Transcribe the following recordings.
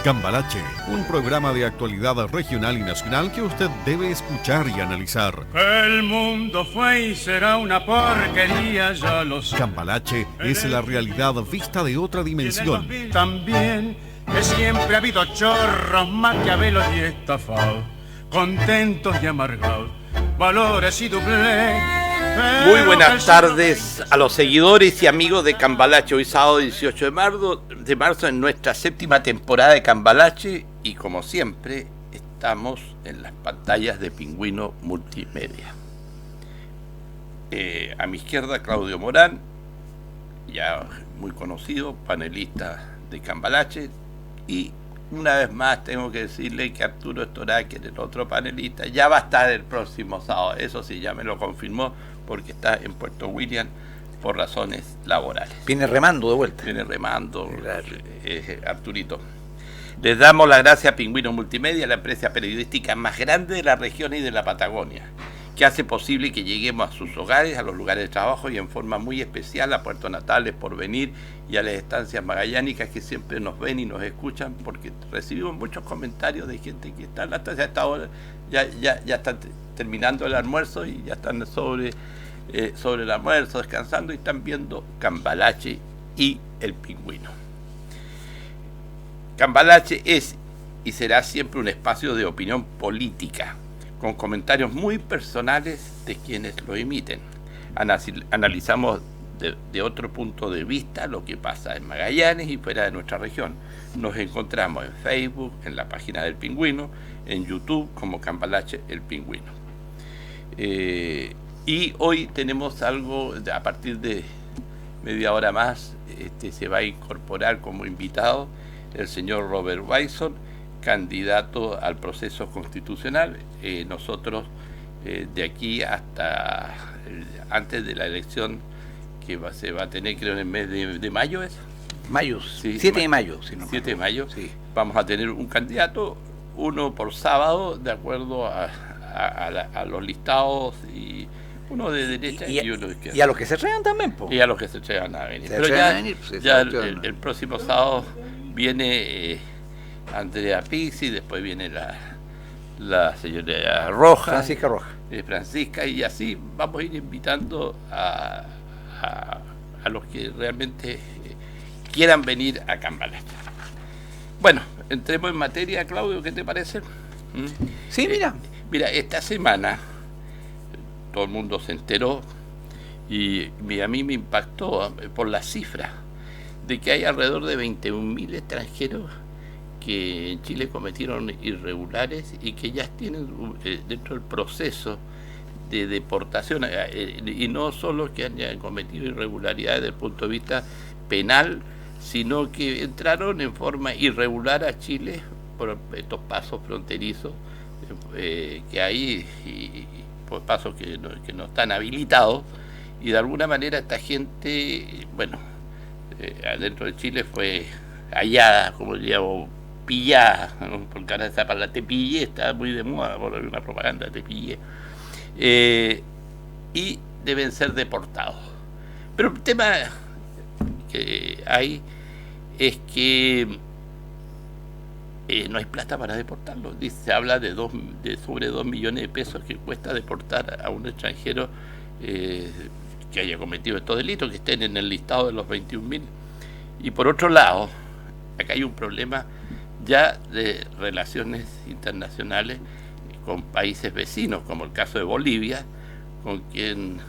Cambalache, un programa de actualidad regional y nacional que usted debe escuchar y analizar. El mundo fue y será una porquería, ya lo sé. Cambalache es la realidad vista de otra dimensión. También que siempre ha habido chorros, maquiavelos y estafados, contentos y amargados, valores y doblez. Muy buenas tardes a los seguidores y amigos de Cambalache. Hoy sábado 18 de marzo en nuestra séptima temporada de Cambalache y como siempre estamos en las pantallas de Pingüino Multimedia. A mi izquierda Claudio Morán, ya muy conocido, panelista de Cambalache, y una vez más tengo que decirle que Arturo Estorá, que es el otro panelista, ya va a estar el próximo sábado. Eso sí, ya me lo confirmó porque está en Puerto William por razones laborales. Viene remando de vuelta. Viene remando, claro. Arturito. Les damos las gracias a Pingüino Multimedia, la empresa periodística más grande de la región y de la Patagonia, que hace posible que lleguemos a sus hogares, a los lugares de trabajo y en forma muy especial a Puerto Natales, Porvenir y a las estancias magallánicas que siempre nos ven y nos escuchan, porque recibimos muchos comentarios de gente que está en la estancia a esta hora, ya están terminando el almuerzo y ya están sobre el almuerzo, descansando y están viendo Cambalache y el Pingüino. Cambalache es y será siempre un espacio de opinión política, con comentarios muy personales de quienes lo emiten. Analizamos de otro punto de vista lo que pasa en Magallanes y fuera de nuestra región. Nos encontramos en Facebook, en la página del Pingüino, en YouTube como Cambalache el Pingüino. Y hoy tenemos algo, a partir de media hora más, se va a incorporar como invitado el señor Robert Bison, candidato al proceso constitucional. Nosotros de aquí hasta antes de la elección que se va a tener, creo, en el mes de mayo, ¿es? Mayo, sí, 7 de mayo. Si no 7 de mayo, sí. Vamos a tener un candidato, uno por sábado, de acuerdo a los listados, y uno de derecha y uno de izquierda. Y a los que se traigan también, po. Y a los que se traigan a venir. Pero ya el próximo sábado viene Andrea Pizzi, después viene la señora Roja, Francisca Roja, Francisca, y así vamos a ir invitando a los que realmente quieran venir a Cambalache. Bueno, entremos en materia, Claudio, ¿qué te parece? Sí, Mira, esta semana todo el mundo se enteró y a mí me impactó por la cifra de que hay alrededor de 21.000 extranjeros que en Chile cometieron irregulares y que ya tienen dentro del proceso de deportación, y no solo que hayan cometido irregularidades desde el punto de vista penal, sino que entraron en forma irregular a Chile por estos pasos fronterizos que hay, y por pasos que no están habilitados, y de alguna manera esta gente, bueno, adentro de Chile fue hallada, como diríamos, pillada, ¿no? Porque ahora esa palabra te pillé está muy de moda por una propaganda, te pillé, y deben ser deportados. Pero el tema que hay es que no hay plata para deportarlos. Se habla de sobre 2 millones de pesos que cuesta deportar a un extranjero que haya cometido estos delitos, que estén en el listado de los 21.000. Y por otro lado, acá hay un problema ya de relaciones internacionales con países vecinos, como el caso de Bolivia, con quien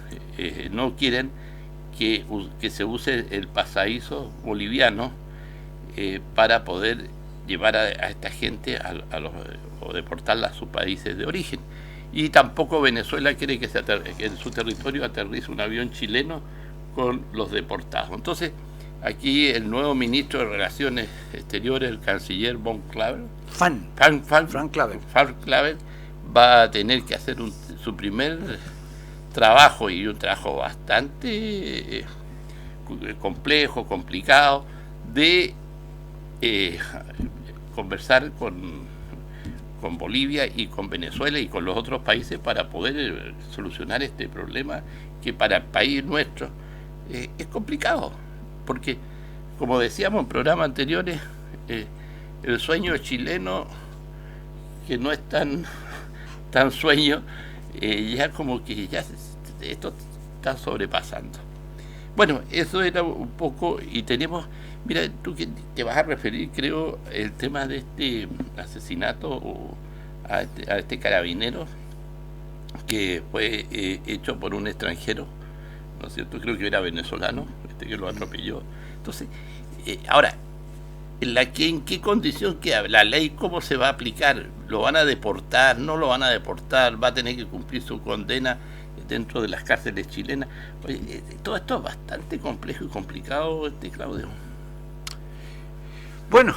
no quieren que se use el pasadizo boliviano para poder llevar a esta gente o deportarla a sus países de origen. Y tampoco Venezuela quiere que en su territorio aterrice un avión chileno con los deportados. Entonces, aquí el nuevo ministro de Relaciones Exteriores, el canciller Frank Claver, va a tener que hacer su primer trabajo, y un trabajo bastante complejo, complicado, de conversar con Bolivia y con Venezuela y con los otros países para poder solucionar este problema que para el país nuestro es complicado, porque como decíamos en programas anteriores, el sueño chileno, que no es tan sueño, ya como que ya esto está sobrepasando. Bueno, eso era un poco, y tenemos, mira, tú que te vas a referir, creo, el tema de este asesinato a este carabinero que fue hecho por un extranjero, ¿no es cierto? Creo que era venezolano, que lo atropelló. Entonces, ahora, ¿en qué condición queda? ¿La ley cómo se va a aplicar? ¿Lo van a deportar? ¿No lo van a deportar? ¿Va a tener que cumplir su condena dentro de las cárceles chilenas? Oye, todo esto es bastante complejo y complicado, Claudio. Bueno,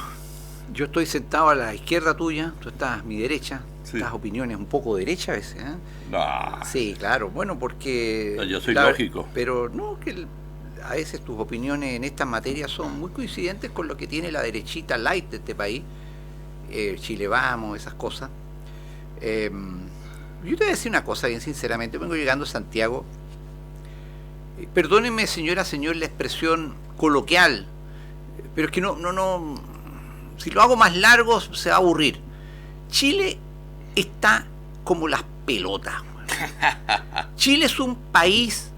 yo estoy sentado a la izquierda tuya, tú estás a mi derecha. Sí. Estas opiniones un poco derecha a veces, ¿eh? No. Sí, claro, bueno, porque... No, yo soy lógico. Pero no, que a veces tus opiniones en estas materias son muy coincidentes con lo que tiene la derechita light de este país, Chile Vamos, esas cosas. Yo te voy a decir una cosa bien sinceramente, vengo llegando a Santiago, perdónenme señor, la expresión coloquial, pero es que no, si lo hago más largo se va a aburrir. Chile está como las pelotas. Chile es un país,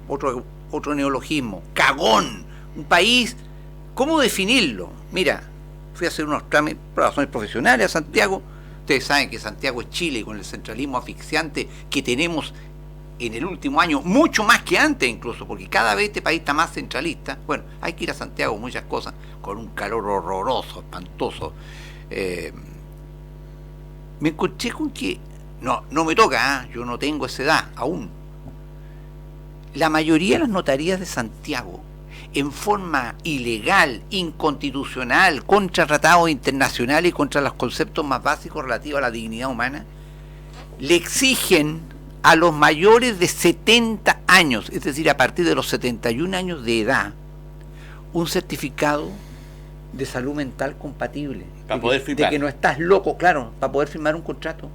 otro neologismo, cagón, un país, ¿cómo definirlo? Mira, fui a hacer unos trámites por razones profesionales a Santiago. Ustedes saben que Santiago es Chile, con el centralismo asfixiante que tenemos en el último año, mucho más que antes incluso, porque cada vez este país está más centralista. Bueno, hay que ir a Santiago, muchas cosas, con un calor horroroso, espantoso. Me encontré con que, no me toca, yo no tengo esa edad aún. La mayoría de las notarías de Santiago, en forma ilegal, inconstitucional, contra tratados internacionales y contra los conceptos más básicos relativos a la dignidad humana, le exigen a los mayores de 70 años, es decir, a partir de los 71 años de edad, un certificado de salud mental compatible. Para poder firmar. De que no estás loco, claro, para poder firmar un contrato.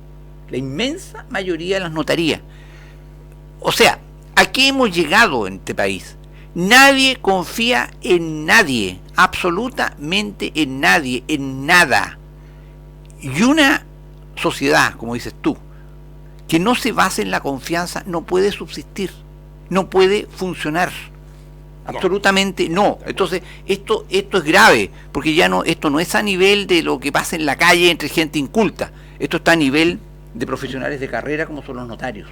La inmensa mayoría de las notarías. O sea, ¿a qué hemos llegado en este país? Nadie confía en nadie, absolutamente en nadie, en nada. Y una sociedad, como dices tú, que no se base en la confianza, no puede subsistir, no puede funcionar. Absolutamente no. Entonces, esto es grave, porque ya no, esto no es a nivel de lo que pasa en la calle entre gente inculta. Esto está a nivel de profesionales de carrera como son los notarios.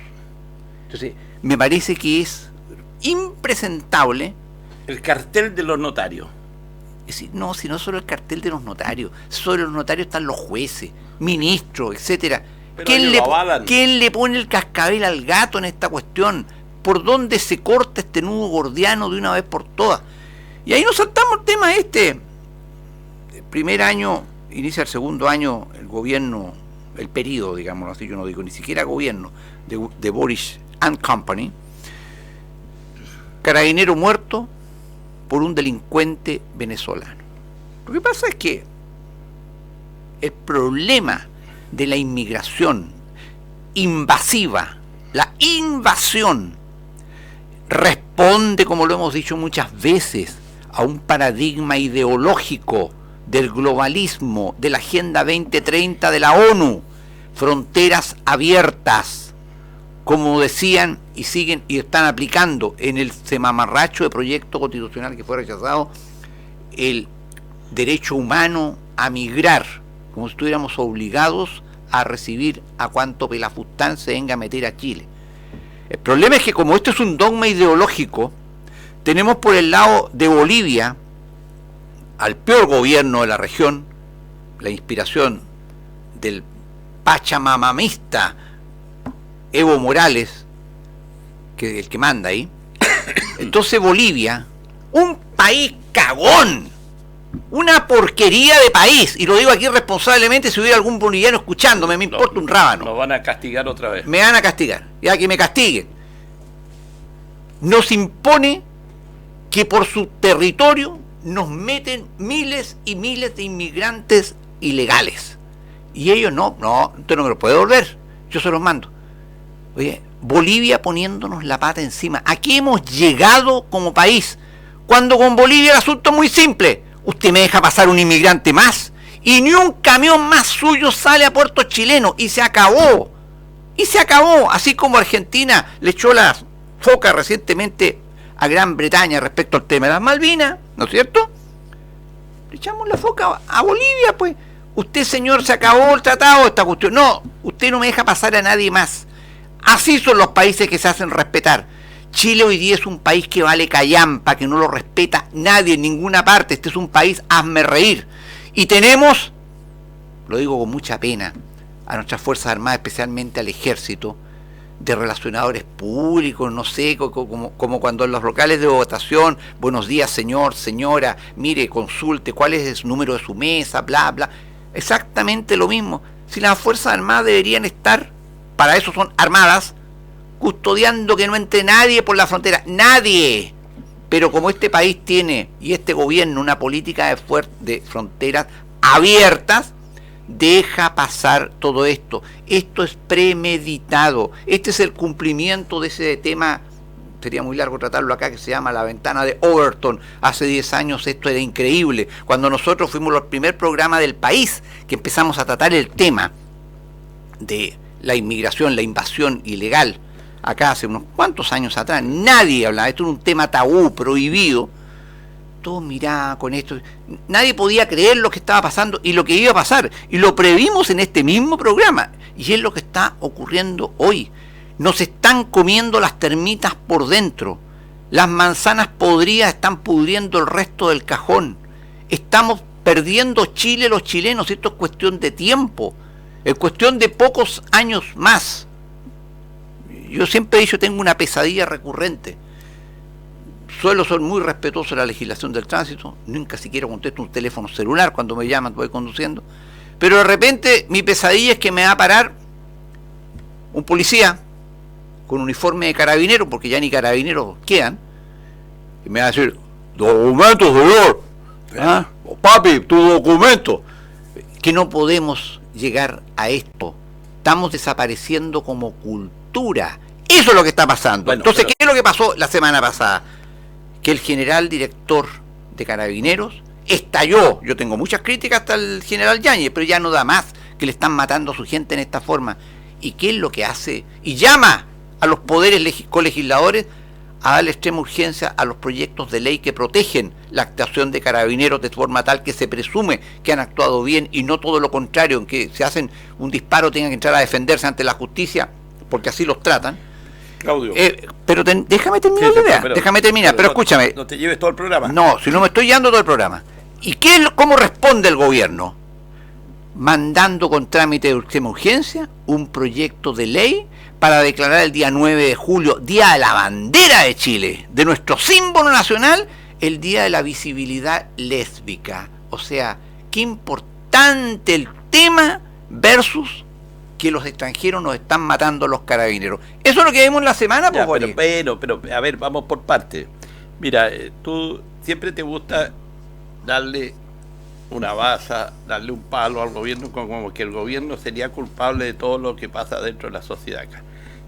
Entonces, me parece que es impresentable. El cartel de los notarios. No, si no solo el cartel de los notarios, sobre los notarios están los jueces, ministros, etcétera. ¿Quién le pone el cascabel al gato en esta cuestión? ¿Por dónde se corta este nudo gordiano de una vez por todas? Y ahí nos saltamos el tema este. El primer año, inicia el segundo año, el gobierno, el periodo, digamos así, yo no digo ni siquiera gobierno, de Boris and Company. Carabinero muerto por un delincuente venezolano. Lo que pasa es que el problema de la inmigración invasiva, la invasión, responde, como lo hemos dicho muchas veces, a un paradigma ideológico del globalismo, de la Agenda 2030 de la ONU, fronteras abiertas, como decían y siguen y están aplicando en el semamarracho de proyecto constitucional que fue rechazado, el derecho humano a migrar, como si estuviéramos obligados a recibir a cuanto pelafustán se venga a meter a Chile. El problema es que como esto es un dogma ideológico, tenemos por el lado de Bolivia al peor gobierno de la región, la inspiración del pachamamamista Evo Morales, que es el que manda ahí. Entonces Bolivia, un país cagón, una porquería de país, y lo digo aquí responsablemente, si hubiera algún boliviano escuchándome, me importa un rábano. Nos van a castigar otra vez. Me van a castigar, ya que me castiguen. Nos impone que por su territorio nos meten miles y miles de inmigrantes ilegales. Y ellos no, usted no me lo puede devolver, yo se los mando. Oye, Bolivia poniéndonos la pata encima. ¿A qué hemos llegado como país? Cuando con Bolivia el asunto es muy simple. usted me deja pasar un inmigrante más y ni un camión más suyo sale a puerto chileno y se acabó. Y se acabó, así como Argentina le echó la foca recientemente a Gran Bretaña respecto al tema de las Malvinas, ¿no es cierto? Le echamos la foca a Bolivia, pues. Usted, señor, se acabó el tratado, esta cuestión. No, usted no me deja pasar a nadie más. Así son los países que se hacen respetar. Chile hoy día es un país que vale callampa, que no lo respeta nadie en ninguna parte. Este es un país, hazme reír. Y tenemos, lo digo con mucha pena, a nuestras Fuerzas Armadas, especialmente al Ejército, de relacionadores públicos, no sé, como cuando en los locales de votación, buenos días señor, señora, mire, consulte cuál es el número de su mesa, bla, bla. Exactamente lo mismo. Si las Fuerzas Armadas deberían estar, para eso son armadas, custodiando que no entre nadie por la frontera, nadie. Pero como este país tiene, y este gobierno, una política de fronteras abiertas, deja pasar todo esto. Esto es premeditado. Este es el cumplimiento de ese tema, sería muy largo tratarlo acá, que se llama la ventana de Overton. Hace 10 años esto era increíble. Cuando nosotros fuimos el primer programa del país que empezamos a tratar el tema de la inmigración, la invasión ilegal, acá hace unos cuantos años atrás, nadie hablaba, esto era un tema tabú, prohibido. Todos miraban con esto, nadie podía creer lo que estaba pasando y lo que iba a pasar, y lo previmos en este mismo programa, y es lo que está ocurriendo hoy. Nos están comiendo las termitas por dentro, las manzanas podridas están pudriendo el resto del cajón, estamos perdiendo Chile los chilenos. Esto es cuestión de tiempo, es cuestión de pocos años más. Yo siempre he dicho, tengo una pesadilla recurrente. Suelo ser muy respetuoso de la legislación del tránsito, nunca siquiera contesto un teléfono celular cuando me llaman, voy conduciendo, pero de repente mi pesadilla es que me va a parar un policía con uniforme de carabinero, porque ya ni carabineros quedan, y me va a decir, documento, señor, ¿ah? Papi, tu documento. Que no podemos llegar a esto, estamos desapareciendo como cultura, eso es lo que está pasando. Bueno, entonces, ¿qué es lo que pasó la semana pasada? Que el general director de Carabineros estalló. Yo tengo muchas críticas hasta el general Yáñez, pero ya no da más, que le están matando a su gente en esta forma. ¿Y qué es lo que hace? Y llama a los poderes colegisladores a darle extrema urgencia a los proyectos de ley que protegen la actuación de Carabineros de forma tal que se presume que han actuado bien y no todo lo contrario, en que se hacen un disparo tengan que entrar a defenderse ante la justicia, porque así los tratan. Claudio. Pero déjame terminar la idea, déjame terminar, pero escúchame. No te lleves todo el programa. No, si no me estoy llevando todo el programa. ¿Y cómo responde el gobierno? Mandando con trámite de extrema urgencia un proyecto de ley para declarar el día 9 de julio, Día de la Bandera de Chile, de nuestro símbolo nacional, el Día de la Visibilidad Lésbica. O sea, qué importante el tema versus que los extranjeros nos están matando los carabineros. Eso es lo que vimos la semana, ya, pues. Pero, a ver, vamos por partes. Mira, tú siempre te gusta darle una baza, darle un palo al gobierno, como que el gobierno sería culpable de todo lo que pasa dentro de la sociedad acá.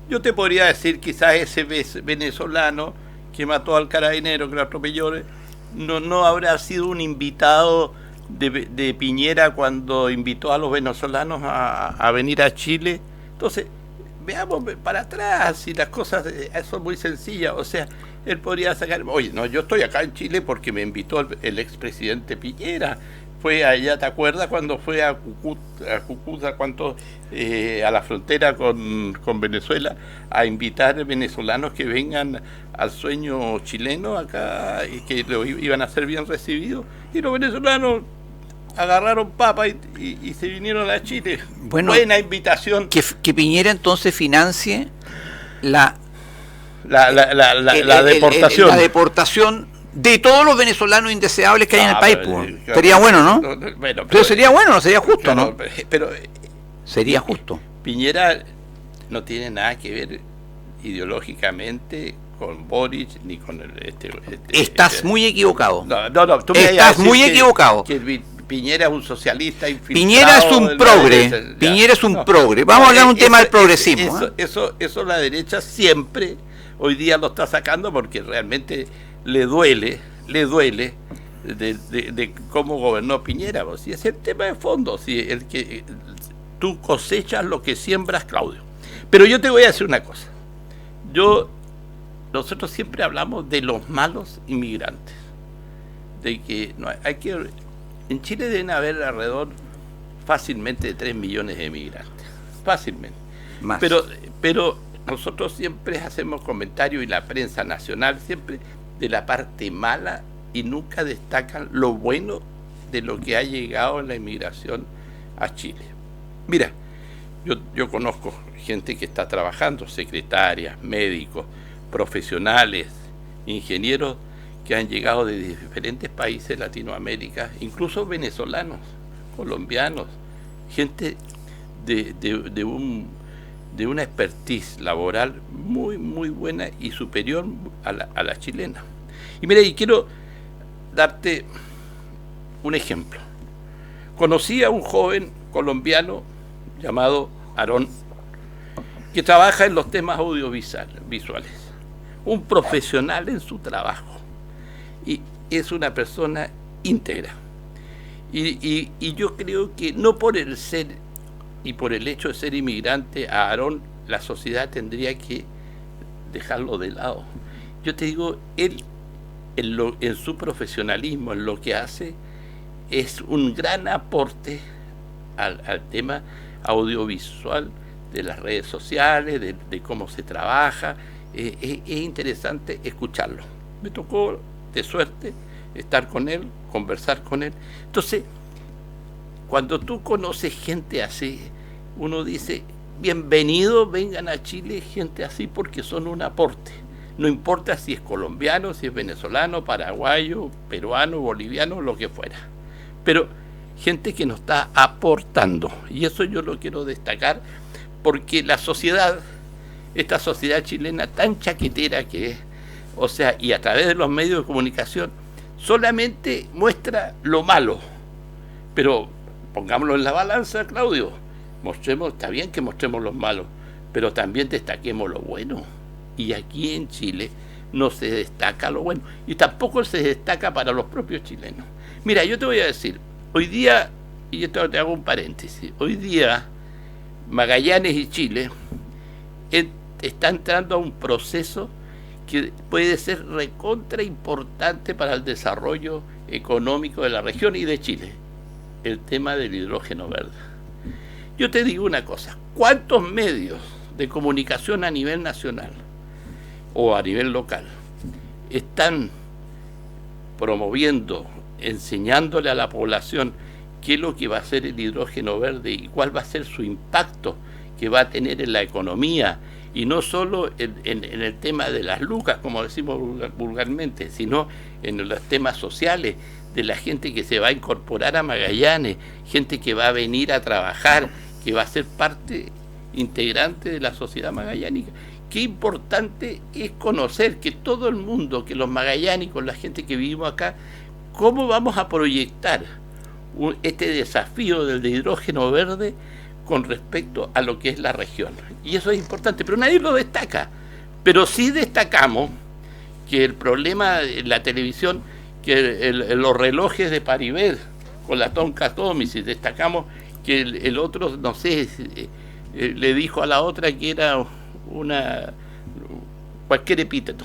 Yo te podría decir, quizás ese venezolano que mató al carabinero, que lo atropelló, no habrá sido un invitado de Piñera cuando invitó a los venezolanos a venir a Chile. Entonces, veamos para atrás, y las cosas son muy sencillas. O sea, él podría sacar, oye, no, yo estoy acá en Chile porque me invitó el expresidente Piñera. Fue allá, ¿te acuerdas cuando fue a Cúcuta, a la frontera con Venezuela, a invitar venezolanos que vengan al sueño chileno acá y que lo iban a ser bien recibidos? Y los venezolanos agarraron papa y se vinieron a Chile. Bueno, buena invitación. Que Piñera entonces financie la deportación. La deportación de todos los venezolanos indeseables que hay en el país, pues. Sería bueno, ¿no? Bueno, pero sería bueno, no sería justo, ¿no? Pero sería justo. Piñera no tiene nada que ver ideológicamente con Boric ni con Estás muy equivocado. No, tú me estás muy equivocado. Que Piñera es un socialista infiltrado. Piñera es un progre. Piñera es un progre. Vamos a hablar un tema del progresismo. Eso la derecha siempre hoy día lo está sacando porque realmente le duele de cómo gobernó Piñera, pues, si es el tema de fondo, si el que tú cosechas lo que siembras, Claudio. Pero yo te voy a decir una cosa. Nosotros siempre hablamos de los malos inmigrantes, de que no hay que, en Chile deben haber alrededor fácilmente de 3 millones de inmigrantes, fácilmente. Más. Pero nosotros siempre hacemos comentarios, y la prensa nacional siempre, de la parte mala, y nunca destacan lo bueno de lo que ha llegado en la inmigración a Chile. Mira, yo conozco gente que está trabajando, secretarias, médicos, profesionales, ingenieros que han llegado de diferentes países de Latinoamérica, incluso venezolanos, colombianos, gente de una expertise laboral muy, muy buena y superior a la chilena. Y mira, y quiero darte un ejemplo. Conocí a un joven colombiano llamado Aarón, que trabaja en los temas audiovisuales, un profesional en su trabajo, y es una persona íntegra. Y yo creo que no por el ser y por el hecho de ser inmigrante, a Aarón la sociedad tendría que dejarlo de lado. Yo te digo, él en su profesionalismo, en lo que hace, es un gran aporte al tema audiovisual, de las redes sociales, de cómo se trabaja. Es interesante escucharlo. Me tocó de suerte estar con él, conversar con él. Entonces, cuando tú conoces gente así, uno dice, bienvenido, vengan a Chile gente así, porque son un aporte. No importa si es colombiano, si es venezolano, paraguayo, peruano, boliviano, lo que fuera. Pero gente que nos está aportando. Y eso yo lo quiero destacar, porque la sociedad, esta sociedad chilena tan chaquetera que es, o sea, y a través de los medios de comunicación, solamente muestra lo malo. Pero pongámoslo en la balanza, Claudio. Está bien que mostremos los malos, pero también destaquemos lo bueno. Y aquí en Chile no se destaca lo bueno, y tampoco se destaca para los propios chilenos. Mira, yo te voy a decir, hoy día, y esto te hago un paréntesis, hoy día Magallanes y Chile está entrando a un proceso que puede ser recontra importante para el desarrollo económico de la región y de Chile, el tema del hidrógeno verde. Yo te digo una cosa, ¿cuántos medios de comunicación a nivel nacional o a nivel local están promoviendo, enseñándole a la población qué es lo que va a ser el hidrógeno verde y cuál va a ser su impacto que va a tener en la economía, y no solo en el tema de las lucas, como decimos vulgarmente, sino en los temas sociales, de la gente que se va a incorporar a Magallanes, gente que va a venir a trabajar, que va a ser parte integrante de la sociedad magallánica? Qué importante es conocer que todo el mundo, que los magallánicos, la gente que vivimos acá, cómo vamos a proyectar este desafío del hidrógeno verde con respecto a lo que es la región. Y eso es importante, pero nadie lo destaca. Pero sí destacamos que el problema en la televisión, que los relojes de Paribet con la tonka Tomis, destacamos que el otro, no sé, le dijo a la otra que era cualquier epíteto.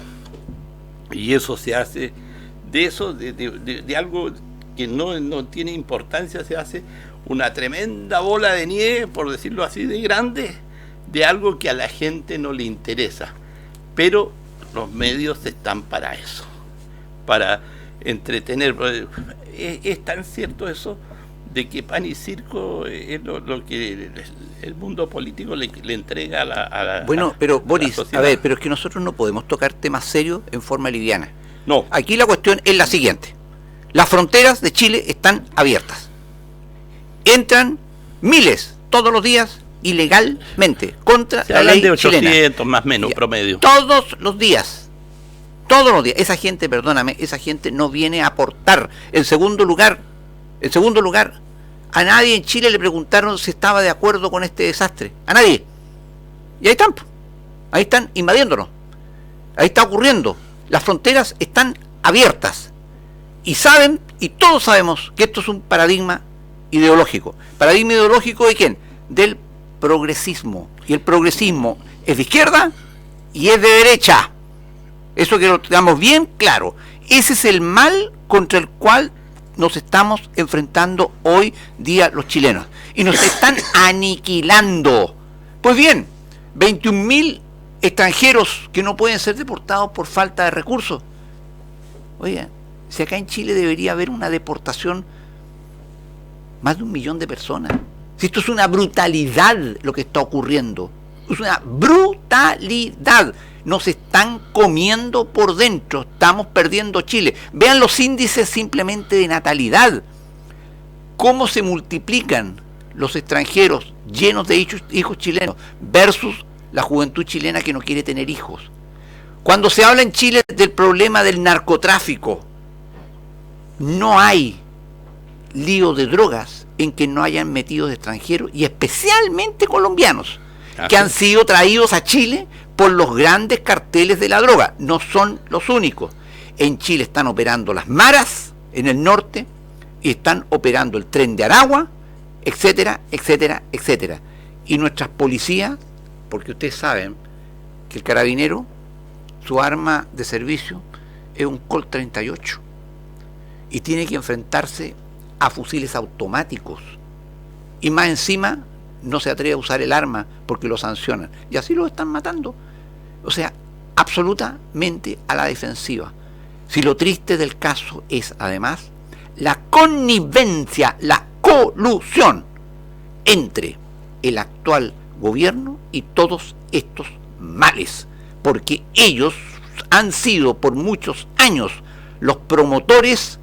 Y eso se hace, de algo que no tiene importancia, se hace una tremenda bola de nieve, por decirlo así, de grande, de algo que a la gente no le interesa. Pero los medios están para eso, para entretener. Es tan cierto eso de que pan y circo es lo que el mundo político le entrega a la Bueno, pero Boris, sociedad. a ver, pero es que nosotros no podemos tocar temas serios en forma liviana. No. Aquí la cuestión es la siguiente. Las fronteras de Chile están abiertas. Entran miles todos los días ilegalmente contra Se la hablan ley de 800 chilena. más o menos Ya, promedio. Todos los días. Todos los días. Esa gente, perdóname, esa gente no viene a aportar. En segundo lugar, a nadie en Chile le preguntaron si estaba de acuerdo con este desastre. A nadie. Y ahí están. Ahí están invadiéndonos. Ahí está ocurriendo. Las fronteras están abiertas. Y saben y todos sabemos que esto es un paradigma ideológico. ¿Paradigma ideológico de quién? Del progresismo. Y el progresismo es de izquierda y es de derecha. Eso que lo tengamos bien claro. Ese es el mal contra el cual nos estamos enfrentando hoy día los chilenos. Y nos están aniquilando. Pues bien, 21.000 extranjeros que no pueden ser deportados por falta de recursos. Oigan, si acá en Chile debería haber una deportación más de 1 millón de personas. Si esto es una brutalidad lo que está ocurriendo. Es una brutalidad. Nos están comiendo por dentro. Estamos perdiendo Chile. Vean los índices simplemente de natalidad. Cómo se multiplican los extranjeros llenos de hijos chilenos versus la juventud chilena que no quiere tener hijos. Cuando se habla en Chile del problema del narcotráfico, no hay lío de drogas en que no hayan metido de extranjeros, y especialmente colombianos, que han sido traídos a Chile por los grandes carteles de la droga. No son los únicos. En Chile están operando las maras en el norte, y están operando el tren de Aragua, etcétera, etcétera, etcétera. Y nuestras policías, porque ustedes saben que el carabinero, su arma de servicio es un Colt 38 y tiene que enfrentarse a fusiles automáticos, y más encima no se atreve a usar el arma porque lo sancionan, y así lo están matando. O sea, absolutamente a la defensiva. Si lo triste del caso es además la connivencia, la colusión entre el actual gobierno y todos estos males, porque ellos han sido por muchos años los promotores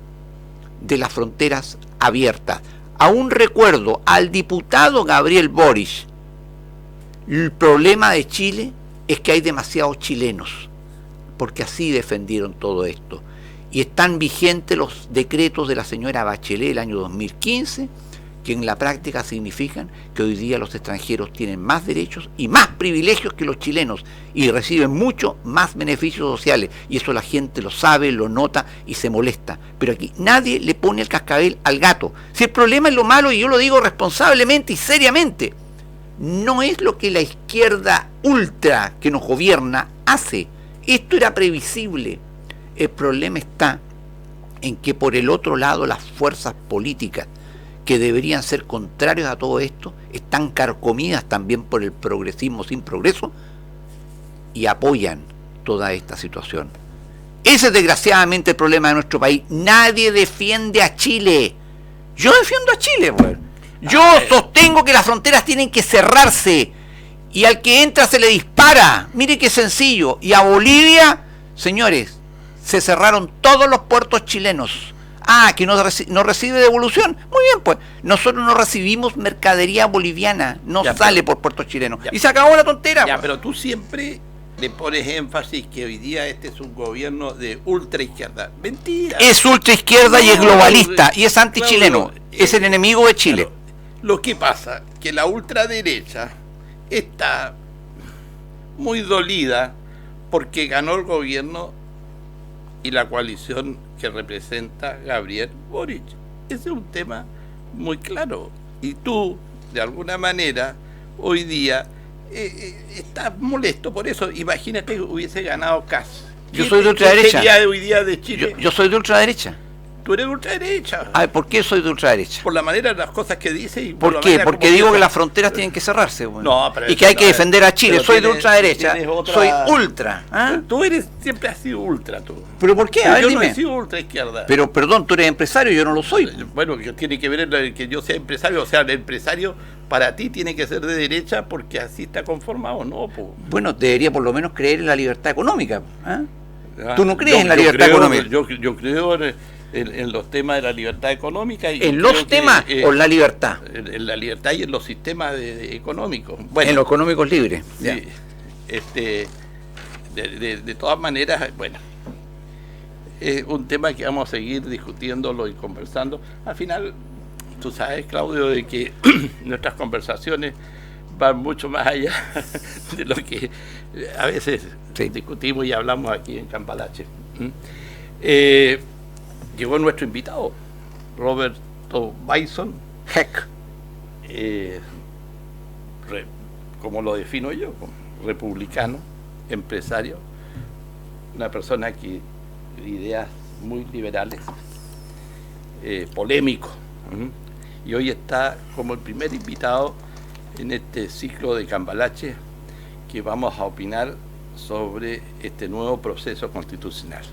de las fronteras abiertas. Aún recuerdo al diputado Gabriel Boric: el problema de Chile es que hay demasiados chilenos, porque así defendieron todo esto. Y están vigentes los decretos de la señora Bachelet del año 2015, que en la práctica significan que hoy día los extranjeros tienen más derechos y más privilegios que los chilenos, y reciben mucho más beneficios sociales, y eso la gente lo sabe, lo nota y se molesta. Pero aquí nadie le pone el cascabel al gato. Si el problema es lo malo, y yo lo digo responsablemente y seriamente, no es lo que la izquierda ultra que nos gobierna hace. Esto era previsible. El problema está en que por el otro lado las fuerzas políticas que deberían ser contrarios a todo esto están carcomidas también por el progresismo sin progreso y apoyan toda esta situación. Ese es desgraciadamente el problema de nuestro país. Nadie defiende a Chile. Yo defiendo a Chile, pues. Yo sostengo que las fronteras tienen que cerrarse y al que entra se le dispara. Mire qué sencillo. Y a Bolivia, señores, se cerraron todos los puertos chilenos. Que no recibe devolución. Muy bien, pues. Nosotros no recibimos mercadería boliviana. No ya, sale por puertos chilenos. Ya, y se acabó la tontera. Ya, pues. Pero tú siempre le pones énfasis que hoy día este es un gobierno de ultraizquierda. Mentira. Es ultraizquierda y es globalista. Y es antichileno. Es el enemigo de Chile. Claro. Lo que pasa que la ultraderecha está muy dolida porque ganó el gobierno y la coalición que representa Gabriel Boric. Ese es un tema muy claro. Y tú, de alguna manera, hoy día estás molesto por eso. Imagínate que hubiese ganado Kast. Yo soy de ultraderecha. ¿Qué sería hoy día de Chile? Yo soy de ultraderecha. Tú eres de ultraderecha. ¿Por qué soy de ultraderecha? Por la manera de las cosas que dice y ¿Por qué? Porque digo que las fronteras tienen que cerrarse, bueno. No, pero y que hay que defender a Chile. Soy de ultraderecha. Otra... Soy ultra. Tú siempre has sido ultra, tú. ¿Pero por qué? A ver, yo dime. No he sido ultra izquierda. Pero perdón, tú eres empresario, yo no lo soy. Bueno, que tiene que ver que yo sea empresario. O sea, el empresario para ti tiene que ser de derecha porque así está conformado, ¿no? Po. Bueno, debería por lo menos creer en la libertad económica. ¿Tú no crees en la libertad económica? Yo creo en los temas de la libertad económica. Y ¿en los temas o en la libertad? En la libertad y en los sistemas económicos. Bueno, en los económicos libres. Sí, de todas maneras, bueno, es un tema que vamos a seguir discutiéndolo y conversando. Al final, tú sabes, Claudio, de que nuestras conversaciones van mucho más allá de lo que a veces discutimos y hablamos aquí en Campalache. Llegó nuestro invitado. Roberto Bison, Heck. como lo defino yo, como republicano, empresario, una persona que ideas muy liberales, polémico, y hoy está como el primer invitado en este ciclo de Cambalache que vamos a opinar sobre este nuevo proceso constitucional.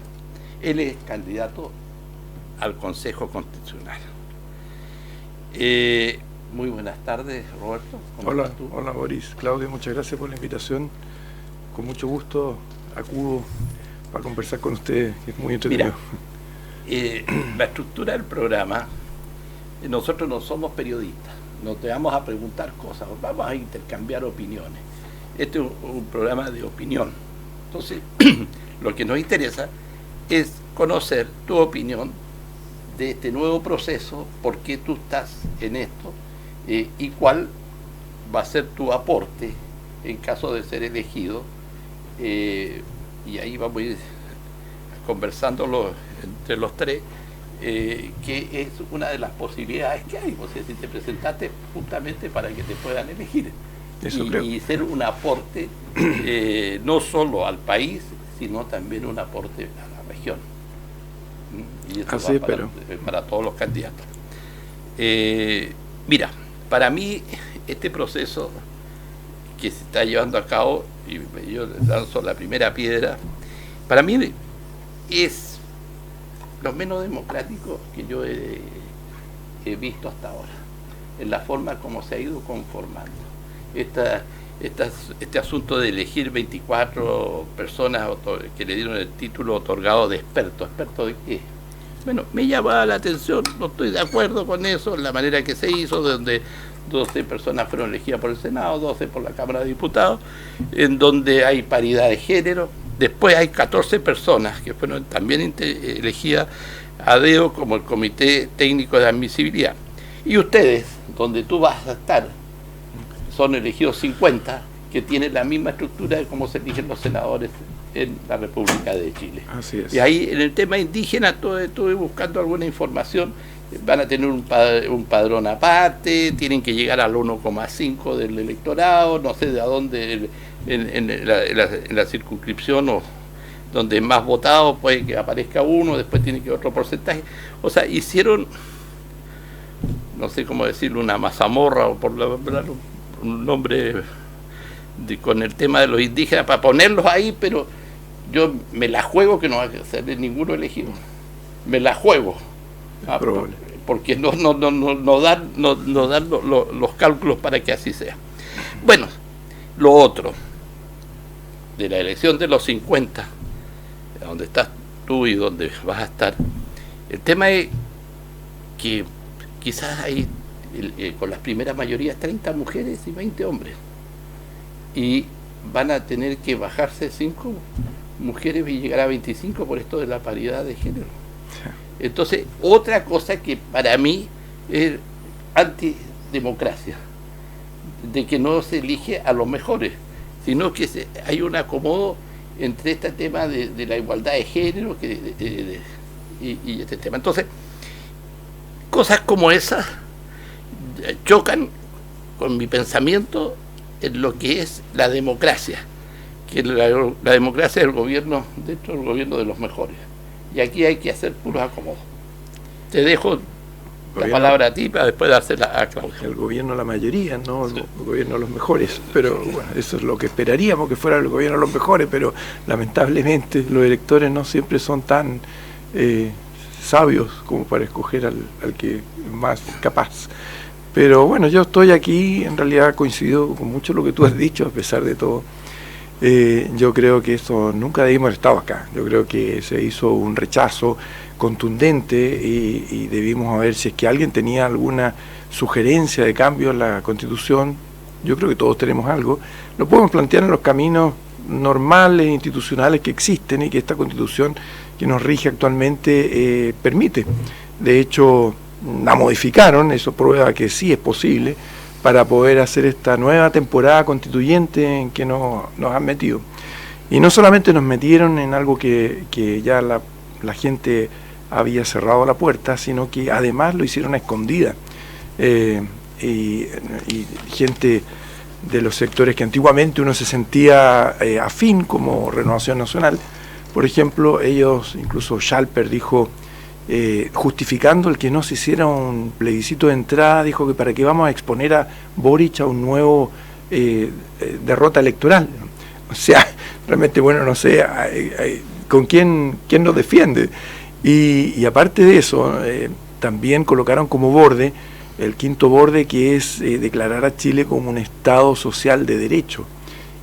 Él es candidato al Consejo Constitucional. Muy buenas tardes, Roberto. Hola, hola Boris. Claudio, muchas gracias por la invitación. Con mucho gusto acudo para conversar con ustedes, que es muy entretenido. Mira, la estructura del programa, nosotros no somos periodistas, no te vamos a preguntar cosas, vamos a intercambiar opiniones. Este es un programa de opinión. Entonces, lo que nos interesa es conocer tu opinión de este nuevo proceso, por qué tú estás en esto, y cuál va a ser tu aporte en caso de ser elegido, y ahí vamos a ir conversándolo entre los tres, que es una de las posibilidades que hay, o sea, si te presentaste justamente para que te puedan elegir. Y ser un aporte no solo al país, sino también un aporte a la región. Y esto así, va para todos los candidatos. Mira, para mí este proceso que se está llevando a cabo, y yo lanzo la primera piedra, para mí es lo menos democrático que yo he visto hasta ahora, en la forma como se ha ido conformando. Este asunto de elegir 24 personas que le dieron el título otorgado de experto. ¿Experto de qué? Bueno, me llamaba la atención, no estoy de acuerdo con eso, la manera que se hizo, donde 12 personas fueron elegidas por el Senado, 12 por la Cámara de Diputados, en donde hay paridad de género. Después hay 14 personas que fueron también elegidas a dedo como el Comité Técnico de Admisibilidad. Y ustedes, donde tú vas a estar, son elegidos 50, que tienen la misma estructura de cómo se eligen los senadores en la República de Chile. Así es. Y ahí en el tema indígena estuve buscando alguna información, van a tener un padrón aparte, tienen que llegar al 1,5 del electorado, no sé de a dónde, en la circunscripción o donde más votado puede que aparezca uno, después tiene que otro porcentaje. O sea, hicieron, no sé cómo decirlo, una mazamorra o por un nombre con el tema de los indígenas para ponerlos ahí, pero yo me la juego que no va a ser ninguno elegido. Me la juego. Porque no dan los cálculos para que así sea. Bueno, lo otro, de la elección de los 50, donde estás tú y donde vas a estar, el tema es que quizás hay con las primeras mayorías 30 mujeres y 20 hombres, y van a tener que bajarse 5 mujeres y llegar a 25 por esto de la paridad de género. Entonces, otra cosa que para mí es antidemocracia, de que no se elige a los mejores, sino que hay un acomodo entre este tema de la igualdad de género y este tema. Entonces, cosas como esas chocan con mi pensamiento en lo que es la democracia, que la democracia es el gobierno dentro del gobierno de los mejores. Y aquí hay que hacer puros acomodos. Te dejo la palabra a ti para después dársela a Claudio. El gobierno, la mayoría, no el gobierno de los mejores, pero bueno, eso es lo que esperaríamos, que fuera el gobierno de los mejores, pero lamentablemente los electores no siempre son tan sabios como para escoger al que es más capaz. Pero bueno, yo estoy aquí, en realidad coincido con mucho lo que tú has dicho, a pesar de todo. Yo creo que eso nunca debimos haber estado acá. Yo creo que se hizo un rechazo contundente y debimos ver si es que alguien tenía alguna sugerencia de cambio en la Constitución. Yo creo que todos tenemos algo. Lo podemos plantear en los caminos normales, institucionales que existen y que esta Constitución que nos rige actualmente permite. De hecho, la modificaron, eso prueba que sí es posible, para poder hacer esta nueva temporada constituyente en que nos han metido. Y no solamente nos metieron en algo que ya la gente había cerrado la puerta, sino que además lo hicieron a escondida. Y gente de los sectores que antiguamente uno se sentía afín, como Renovación Nacional, por ejemplo, ellos, incluso Schalper dijo, justificando el que no se hiciera un plebiscito de entrada, dijo que para qué vamos a exponer a Boric a un nuevo derrota electoral. O sea, realmente, bueno, no sé con quién nos defiende. Y aparte de eso, también colocaron como borde el quinto borde, que es declarar a Chile como un Estado social de derecho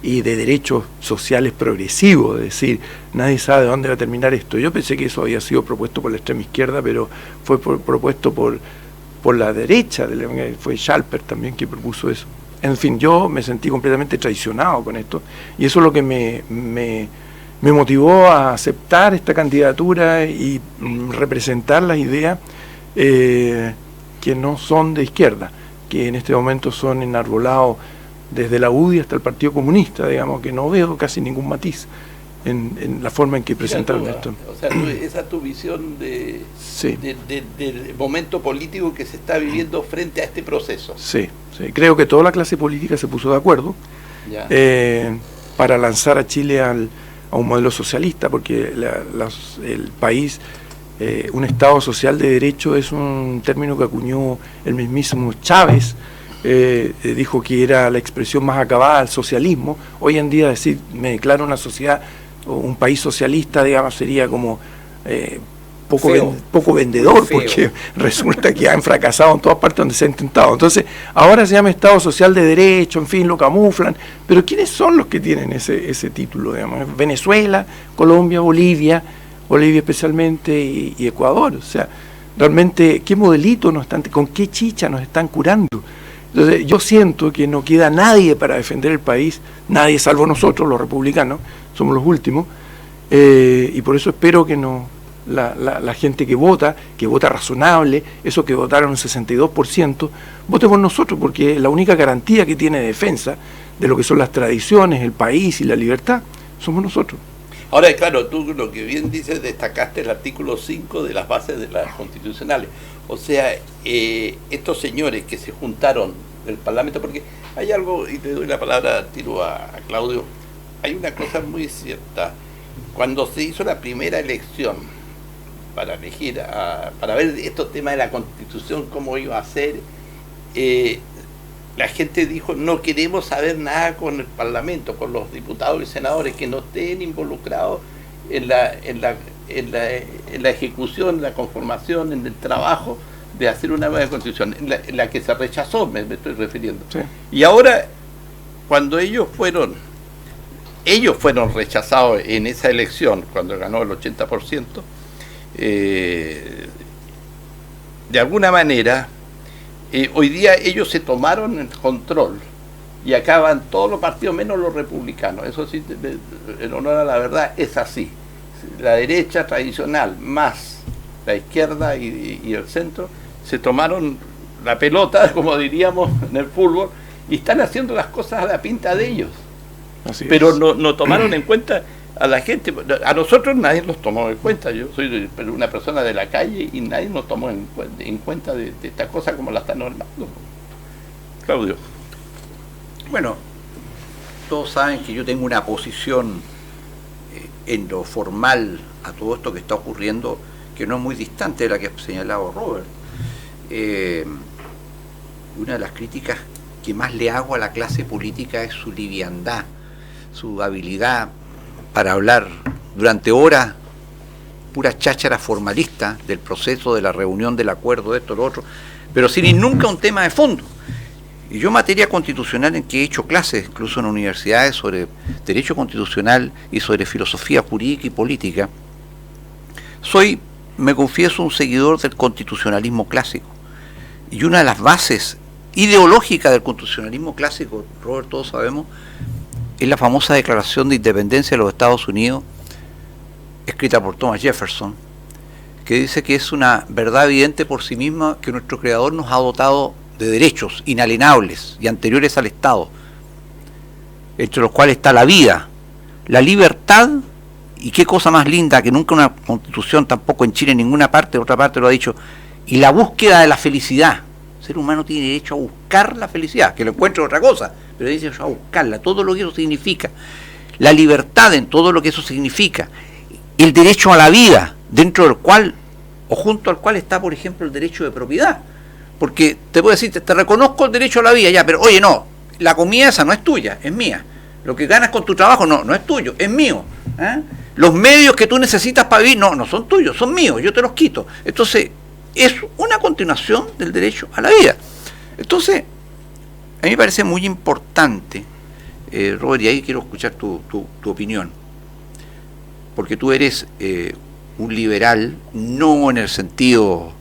y de derechos sociales progresivos, es decir, nadie sabe dónde va a terminar esto. Yo pensé que eso había sido propuesto por la extrema izquierda, pero fue propuesto por la derecha, fue Schalper también que propuso eso. En fin, yo me sentí completamente traicionado con esto, y eso es lo que me motivó a aceptar esta candidatura y representar las ideas que no son de izquierda, que en este momento son enarbolados desde la UDI hasta el Partido Comunista, digamos, que no veo casi ningún matiz en la forma en que presentaron esto. O sea, esa es tu visión del momento político que se está viviendo frente a este proceso. Sí, creo que toda la clase política se puso de acuerdo para lanzar a Chile a un modelo socialista, porque el país, un Estado social de derecho, es un término que acuñó el mismísimo Chávez. Dijo que era la expresión más acabada del socialismo. Hoy en día decir me declaro una sociedad o un país socialista, digamos, sería como poco vendedor, porque resulta que han fracasado en todas partes donde se ha intentado. Entonces ahora se llama Estado social de derecho, en fin, lo camuflan, pero ¿quiénes son los que tienen ese título? Digamos? Venezuela, Colombia, Bolivia especialmente, y Ecuador. O sea, realmente, ¿qué modelito nos están, con qué chicha nos están curando? Entonces, yo siento que no queda nadie para defender el país, nadie salvo nosotros, los republicanos, somos los últimos, y por eso espero que la gente que vota razonable, esos que votaron un 62%, vote por nosotros, porque la única garantía que tiene defensa de lo que son las tradiciones, el país y la libertad, somos nosotros. Ahora, claro, tú lo que bien dices, destacaste el artículo 5 de las bases de las constitucionales. O sea, estos señores que se juntaron del Parlamento, porque hay algo, y te doy la palabra, tiro a Claudio, hay una cosa muy cierta. Cuando se hizo la primera elección para elegir, para ver estos temas de la Constitución, cómo iba a ser, la gente dijo, no queremos saber nada con el Parlamento, con los diputados y senadores que no estén involucrados en la ejecución, en la conformación, en el trabajo de hacer una nueva constitución, en la que se rechazó, me estoy refiriendo. Sí. Y ahora, cuando ellos fueron rechazados en esa elección, cuando ganó el 80%, de alguna manera, hoy día ellos se tomaron el control y acaban todos los partidos menos los republicanos. Eso sí, en honor a la verdad, es así. La derecha tradicional más la izquierda y el centro se tomaron la pelota, como diríamos en el fútbol, y están haciendo las cosas a la pinta de ellos. Pero no tomaron en cuenta a la gente. A nosotros nadie nos tomó en cuenta. Yo soy una persona de la calle y nadie nos tomó en cuenta de esta cosa como la están normando. Claudio. Bueno, todos saben que yo tengo una posición en lo formal a todo esto que está ocurriendo, que no es muy distante de la que ha señalado Robert. Una de las críticas que más le hago a la clase política es su liviandad, su habilidad para hablar durante horas pura cháchara formalista del proceso, de la reunión, del acuerdo, de esto, lo otro, pero sin ir nunca a un tema de fondo. Y yo, en materia constitucional, en que he hecho clases, incluso en universidades, sobre derecho constitucional y sobre filosofía jurídica y política, soy, me confieso, un seguidor del constitucionalismo clásico. Y una de las bases ideológicas del constitucionalismo clásico, Robert, todos sabemos, es la famosa Declaración de Independencia de los Estados Unidos, escrita por Thomas Jefferson, que dice que es una verdad evidente por sí misma que nuestro Creador nos ha dotado de derechos inalienables y anteriores al Estado, entre los cuales está la vida, la libertad y qué cosa más linda que nunca una constitución, tampoco en Chile, en ninguna parte, otra parte lo ha dicho, y la búsqueda de la felicidad. El ser humano tiene derecho a buscar la felicidad, que lo encuentre otra cosa, pero dice a buscarla, todo lo que eso significa. La libertad en todo lo que eso significa. El derecho a la vida, dentro del cual, o junto al cual está, por ejemplo, el derecho de propiedad. Porque te puedo decir, te reconozco el derecho a la vida, ya, pero oye, no, la comida esa no es tuya, es mía. Lo que ganas con tu trabajo no es tuyo, es mío. Los medios que tú necesitas para vivir, no son tuyos, son míos, yo te los quito. Entonces, es una continuación del derecho a la vida. Entonces, a mí me parece muy importante, Robert, y ahí quiero escuchar tu opinión, porque tú eres un liberal, no en el sentido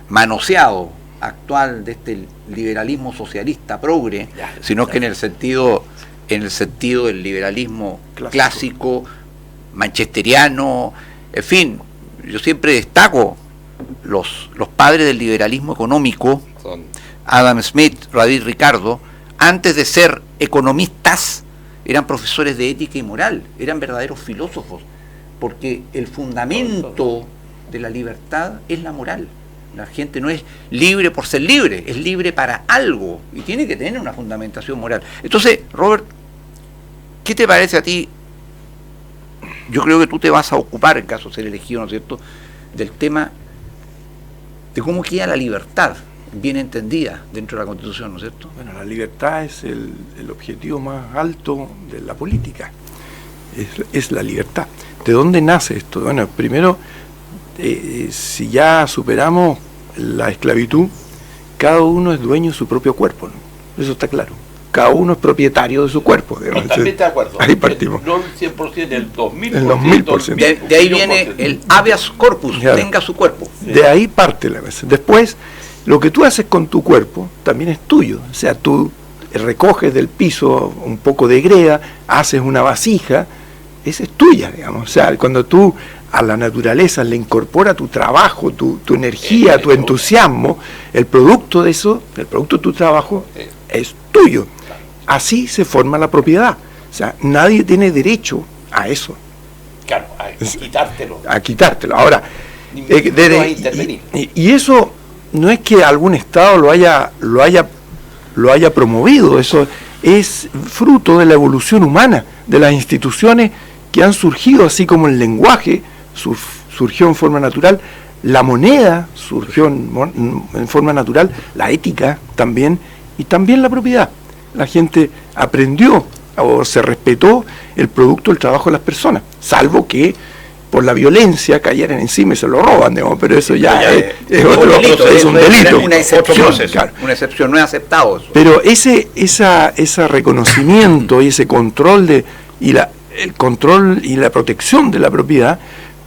manoseado actual de este liberalismo socialista progre, sino que en el sentido del liberalismo clásico, manchesteriano, en fin. Yo siempre destaco los padres del liberalismo económico, Adam Smith, David Ricardo, antes de ser economistas, eran profesores de ética y moral, eran verdaderos filósofos, porque el fundamento de la libertad es la moral. La gente no es libre por ser libre, es libre para algo y tiene que tener una fundamentación moral. Entonces, Robert, ¿qué te parece a ti? Yo creo que tú te vas a ocupar, en caso de ser elegido, ¿no es cierto?, del tema de cómo queda la libertad bien entendida dentro de la Constitución, ¿no es cierto? Bueno, la libertad es el objetivo más alto de la política, es la libertad. ¿De dónde nace esto? Bueno, primero, si ya superamos la esclavitud, cada uno es dueño de su propio cuerpo, ¿no? Eso está claro. Cada uno es propietario de su cuerpo. Totalmente de acuerdo. Ahí partimos. No el 100%, el 2000%. El 2000%. De ahí viene el habeas corpus, claro. Tenga su cuerpo. De ahí parte la cosa. Después, lo que tú haces con tu cuerpo también es tuyo. O sea, tú recoges del piso un poco de greda, haces una vasija, esa es tuya, digamos. O sea, cuando tú a la naturaleza le incorpora tu trabajo, tu energía, tu entusiasmo, el producto de eso, el producto de tu trabajo es tuyo. Así se forma la propiedad. O sea, nadie tiene derecho a eso. Claro, a quitártelo. A quitártelo. Ahora, intervenir. Y eso no es que algún Estado lo haya promovido, eso es fruto de la evolución humana, de las instituciones que han surgido, así como el lenguaje surgió en forma natural, la moneda surgió en forma natural, la ética también, y también la propiedad. La gente aprendió o se respetó el producto del trabajo de las personas, salvo que por la violencia cayeran encima y se lo roban, digamos, pero eso ya es otro delito, es un delito. Una excepción, claro. Una excepción, no es aceptado eso. Pero ese reconocimiento y ese control el control y la protección de la propiedad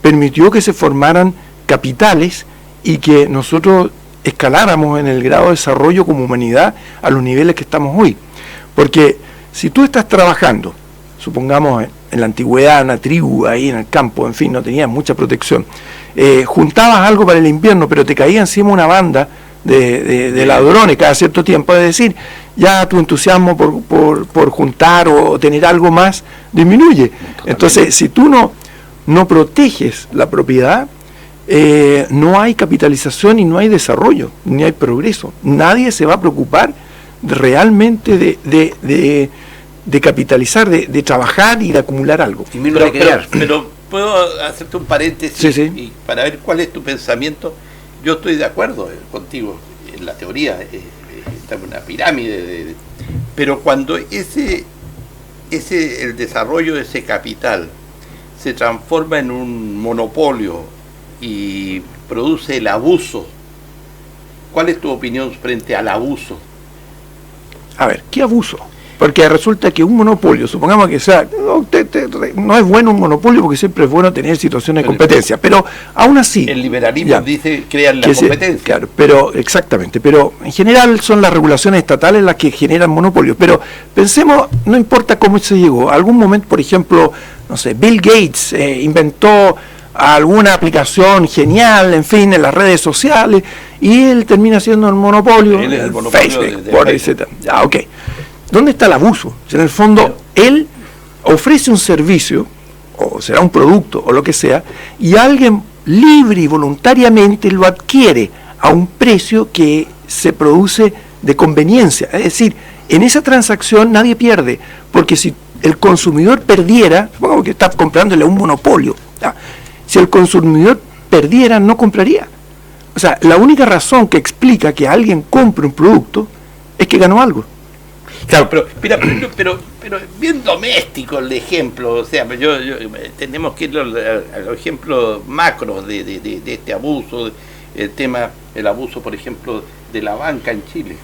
permitió que se formaran capitales y que nosotros escaláramos en el grado de desarrollo como humanidad a los niveles que estamos hoy. Porque si tú estás trabajando, supongamos en la antigüedad, una tribu ahí en el campo, en fin, no tenías mucha protección, juntabas algo para el invierno, pero te caía encima una banda de ladrones cada cierto tiempo, es decir, ya tu entusiasmo por juntar o tener algo más disminuye. Entonces, si tú no proteges la propiedad, no hay capitalización y no hay desarrollo, ni hay progreso. Nadie se va a preocupar realmente de capitalizar, de trabajar y de acumular algo. Pero puedo hacerte un paréntesis. Sí. Y para ver cuál es tu pensamiento. Yo estoy de acuerdo contigo en la teoría, está en una pirámide, pero cuando el desarrollo de ese capital se transforma en un monopolio y produce el abuso, ¿cuál es tu opinión frente al abuso? A ver, ¿qué abuso? Porque resulta que un monopolio, supongamos que sea, no es bueno un monopolio porque siempre es bueno tener situaciones de competencia, pero aún así... El liberalismo dice crear la competencia. Claro, pero exactamente, pero en general son las regulaciones estatales las que generan monopolios, pero pensemos, no importa cómo se llegó, algún momento, por ejemplo, no sé, Bill Gates inventó alguna aplicación genial, en fin, en las redes sociales, y él termina siendo el monopolio, el monopolio Facebook, etc. Ya, ok. ¿Dónde está el abuso? En el fondo, él ofrece un servicio o será un producto, o lo que sea, y alguien libre y voluntariamente lo adquiere a un precio que se produce de conveniencia. Es decir, en esa transacción nadie pierde, porque si el consumidor perdiera, supongamos que está comprándole a un monopolio, ¿ya? Si el consumidor perdiera, no compraría. O sea, la única razón que explica que alguien compre un producto es que ganó algo. Claro, pero mira, pero bien doméstico el ejemplo, o sea, tenemos que ir a los ejemplos macros de este abuso, el abuso, por ejemplo, de la banca en Chile,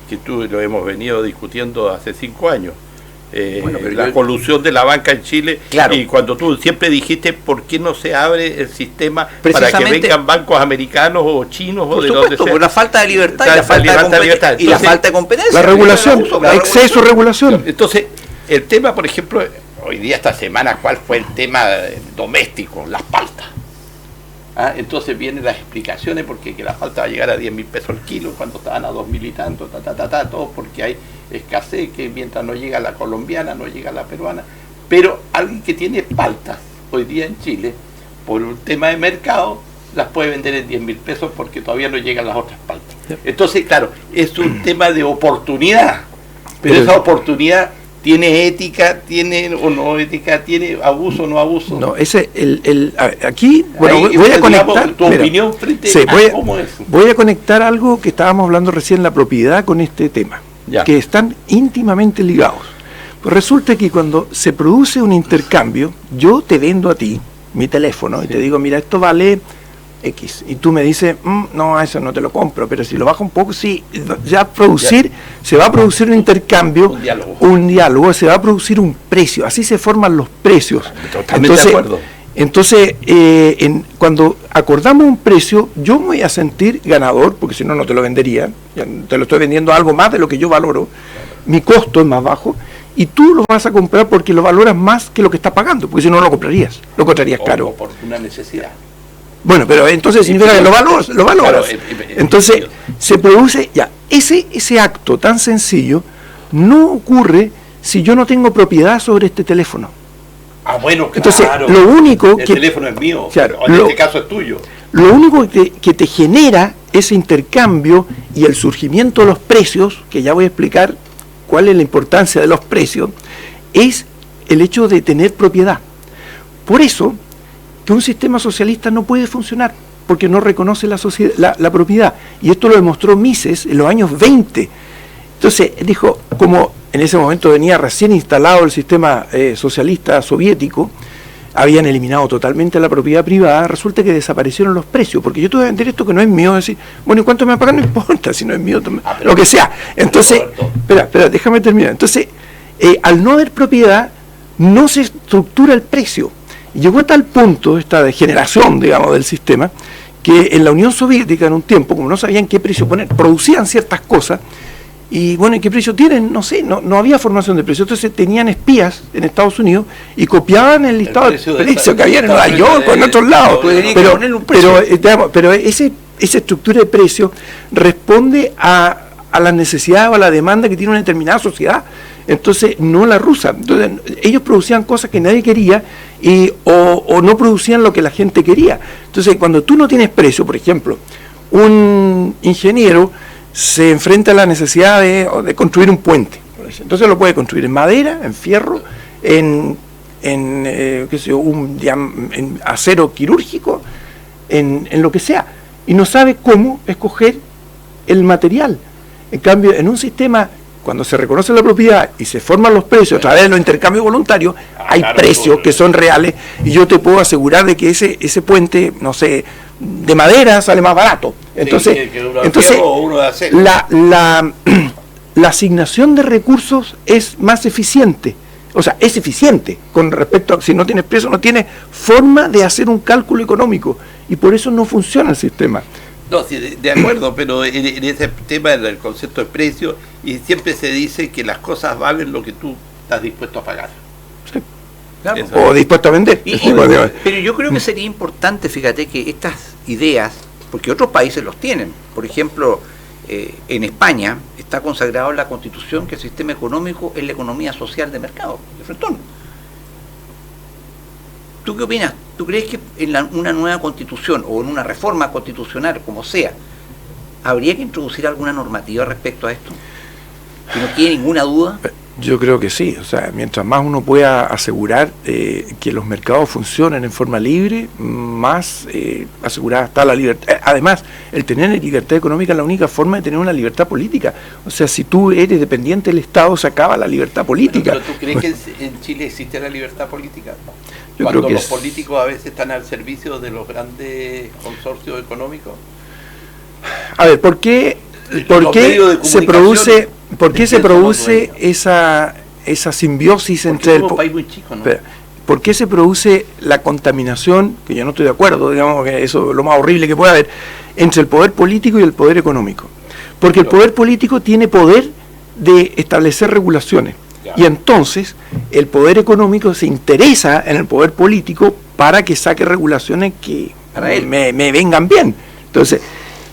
que tú lo hemos venido discutiendo hace 5 años. Bueno, la colusión de la banca en Chile, claro. Y cuando tú siempre dijiste por qué no se abre el sistema para que vengan bancos americanos o chinos o de donde sea. Por la falta de libertad y la falta de libertad. Entonces, la falta de competencia. La regulación, exceso de regulación. Entonces, el tema, por ejemplo, hoy día, esta semana, ¿cuál fue el tema doméstico? Las paltas. Entonces vienen las explicaciones porque que la palta va a llegar a 10.000 pesos el kilo cuando estaban a 2.000 y tanto, todo porque hay escasez, que mientras no llega la colombiana, no llega la peruana. Pero alguien que tiene paltas hoy día en Chile, por un tema de mercado, las puede vender en 10.000 pesos porque todavía no llegan las otras paltas. Entonces, claro, es un tema de oportunidad, pero esa oportunidad tiene ética, tiene o no ética, tiene abuso o no abuso. No, ese aquí, bueno, voy a conectar tu opinión frente a cómo es. Voy a conectar algo que estábamos hablando recién, la propiedad, con este tema, que están íntimamente ligados. Pues resulta que cuando se produce un intercambio, yo te vendo a ti mi teléfono y te digo, mira, esto vale X, y tú me dices, no, eso no te lo compro, pero si lo bajo un poco, sí, se va a producir un intercambio, un diálogo, se va a producir un precio, así se forman los precios. Totalmente de acuerdo. Entonces, cuando acordamos un precio, yo me voy a sentir ganador, porque si no, no te lo vendería, te lo estoy vendiendo a algo más de lo que yo valoro, mi costo es más bajo, y tú lo vas a comprar porque lo valoras más que lo que estás pagando, porque si no, lo comprarías caro. O por una necesidad. Bueno, pero entonces significa que lo valoras. Claro, entonces se produce, ese acto tan sencillo no ocurre si yo no tengo propiedad sobre este teléfono. Bueno, claro. Entonces, lo único el teléfono es mío, claro, en este caso es tuyo. Lo único que te genera ese intercambio y el surgimiento de los precios, que ya voy a explicar cuál es la importancia de los precios, es el hecho de tener propiedad. Por eso que un sistema socialista no puede funcionar, porque no reconoce la propiedad. Y esto lo demostró Mises en los años 20. Entonces dijo, como en ese momento venía recién instalado el sistema socialista soviético, habían eliminado totalmente la propiedad privada, resulta que desaparecieron los precios, porque yo te voy a vender esto que no es mío, decir, bueno, ¿y cuánto me pagan? No importa, si no es mío, lo que sea. Entonces, espera, déjame terminar. Entonces, al no haber propiedad, no se estructura el precio. Llegó a tal punto esta degeneración, digamos, del sistema, que en la Unión Soviética en un tiempo, como no sabían qué precio poner, producían ciertas cosas, y bueno, ¿y qué precio tienen? No sé, no había formación de precios. Entonces tenían espías en Estados Unidos y copiaban el listado de precios que había en Nueva York o en otros lados. Pero esa estructura de precios responde a la necesidad o a la demanda que tiene una determinada sociedad. Entonces, no la rusa. Entonces, ellos producían cosas que nadie quería o no producían lo que la gente quería. Entonces, cuando tú no tienes precio, por ejemplo, un ingeniero se enfrenta a la necesidad de construir un puente. Entonces lo puede construir en madera, en fierro, en acero quirúrgico, en lo que sea. Y no sabe cómo escoger el material. En cambio, en un sistema, cuando se reconoce la propiedad y se forman los precios a través de los intercambios voluntarios, hay precios que son reales y yo te puedo asegurar de que ese puente, no sé, de madera sale más barato. Entonces, la asignación de recursos es más eficiente. O sea, es eficiente con respecto a si no tienes precio, no tienes forma de hacer un cálculo económico y por eso no funciona el sistema. No, sí, de acuerdo, pero en ese tema del concepto de precio, y siempre se dice que las cosas valen lo que tú estás dispuesto a pagar. Sí. Claro. O dispuesto a vender. Pero yo creo que sería importante, fíjate, que estas ideas, porque otros países los tienen, por ejemplo, en España está consagrado en la Constitución que el sistema económico es la economía social de mercado, de Fretón. ¿Tú qué opinas? ¿Tú crees que en una nueva constitución o en una reforma constitucional, como sea, habría que introducir alguna normativa respecto a esto? ¿Que no tiene ninguna duda? Yo creo que sí, o sea, mientras más uno pueda asegurar que los mercados funcionen en forma libre, más asegurada está la libertad. Además, el tener libertad económica es la única forma de tener una libertad política. O sea, si tú eres dependiente del Estado, se acaba la libertad política. ¿Pero tú crees que en Chile existe la libertad política? Yo Cuando creo que los políticos a veces están al servicio de los grandes consorcios económicos. A ver, ¿por qué se produce esa simbiosis entre el país muy chico, ¿no? ¿Por qué se produce la contaminación, que yo no estoy de acuerdo, digamos que eso es lo más horrible que puede haber, entre el poder político y el poder económico? Porque el poder político tiene poder de establecer regulaciones. Y entonces el poder económico se interesa en el poder político para que saque regulaciones que me vengan bien. Entonces,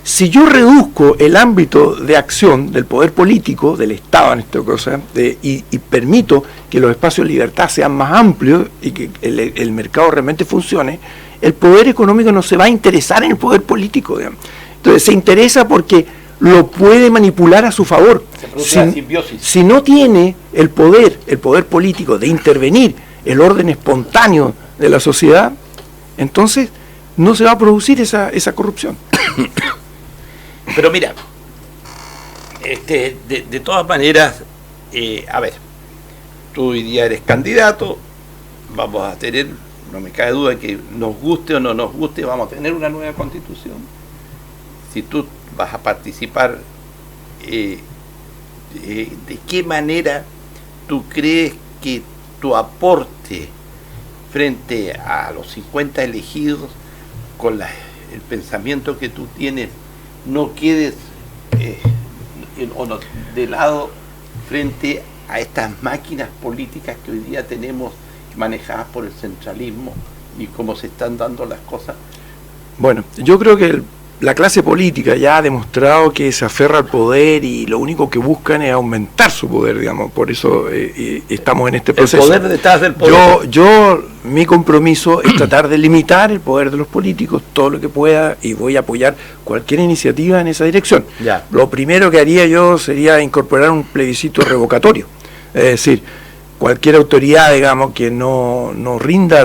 si yo reduzco el ámbito de acción del poder político, del Estado en esta cosa, y permito que los espacios de libertad sean más amplios y que el mercado realmente funcione, el poder económico no se va a interesar en el poder político, digamos. Entonces se interesa porque lo puede manipular a su favor. Se produce una simbiosis. Si no tiene el poder político de intervenir el orden espontáneo de la sociedad, entonces no se va a producir esa corrupción. Pero mira, de todas maneras, a ver, tú hoy día eres candidato, vamos a tener, no me cabe duda que nos guste o no nos guste, vamos a tener una nueva constitución. Si tú vas a participar, ¿de qué manera tú crees que tu aporte frente a los 50 elegidos, con el pensamiento que tú tienes, no quedes de lado frente a estas máquinas políticas que hoy día tenemos manejadas por el centralismo y cómo se están dando las cosas? Bueno, yo creo que la clase política ya ha demostrado que se aferra al poder y lo único que buscan es aumentar su poder, digamos, por eso estamos en este proceso. El poder detrás del poder. Mi compromiso es tratar de limitar el poder de los políticos todo lo que pueda y voy a apoyar cualquier iniciativa en esa dirección. Ya. Lo primero que haría yo sería incorporar un plebiscito revocatorio, es decir, cualquier autoridad, digamos, que no rinda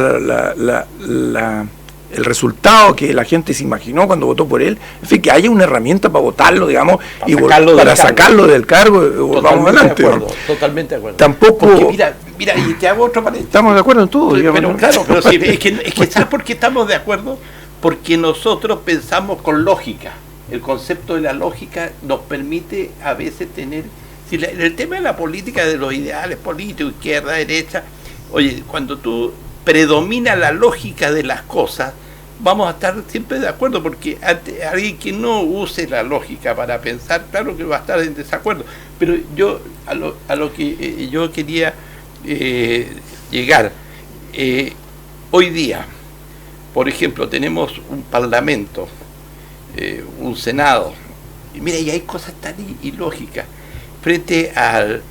el resultado que la gente se imaginó cuando votó por él, en fin, que haya una herramienta para votarlo, digamos, para sacarlo del cargo, vamos adelante. Totalmente de acuerdo. Tampoco... Porque mira, y te hago otro paréntesis. Estamos de acuerdo en todo, digamos. Pero claro, pero sí, es que ¿sabes por qué estamos de acuerdo? Porque nosotros pensamos con lógica. El concepto de la lógica nos permite a veces tener... Si el tema de la política, de los ideales políticos, izquierda, derecha, oye, cuando tú predomina la lógica de las cosas, vamos a estar siempre de acuerdo, porque alguien que no use la lógica para pensar, claro que va a estar en desacuerdo. Pero yo, a lo que yo quería llegar, hoy día, por ejemplo, tenemos un parlamento, un senado, y mira, y hay cosas tan ilógicas, frente al...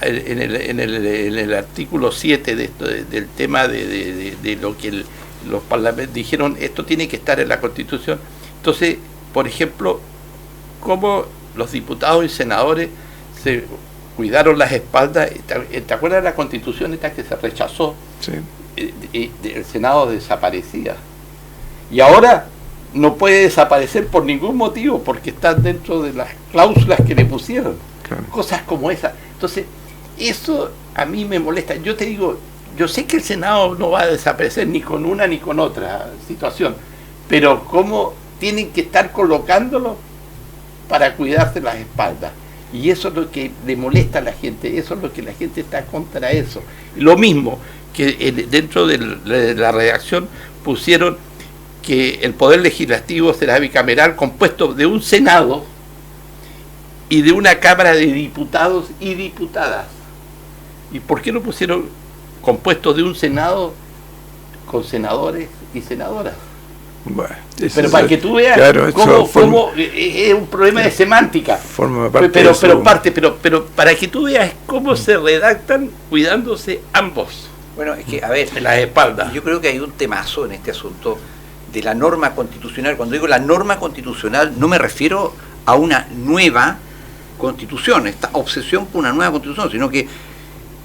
En el artículo 7 de esto, del tema de lo que los parlamentos dijeron, esto tiene que estar en la Constitución. Entonces, por ejemplo, cómo los diputados y senadores se cuidaron las espaldas. ¿Te acuerdas de la Constitución esta que se rechazó? Sí. El Senado desaparecía. Y ahora no puede desaparecer por ningún motivo, porque están dentro de las cláusulas que le pusieron. Claro. Cosas como esas. Entonces, eso a mí me molesta. Yo te digo, yo sé que el Senado no va a desaparecer ni con una ni con otra situación, pero cómo tienen que estar colocándolo para cuidarse las espaldas. Y eso es lo que le molesta a la gente, eso es lo que la gente está contra eso. Lo mismo que dentro de la redacción pusieron que el Poder Legislativo será bicameral, compuesto de un Senado y de una Cámara de Diputados y Diputadas. ¿Y por qué no pusieron compuesto de un Senado con senadores y senadoras? Bueno, pero para que tú veas, claro, cómo es un problema de semántica. Pero para que tú veas cómo se redactan cuidándose ambos. Bueno, es que, a ver, en las espaldas. yo creo que hay un temazo en este asunto de la norma constitucional. Cuando digo la norma constitucional, no me refiero a una nueva constitución, esta obsesión por una nueva constitución, sino que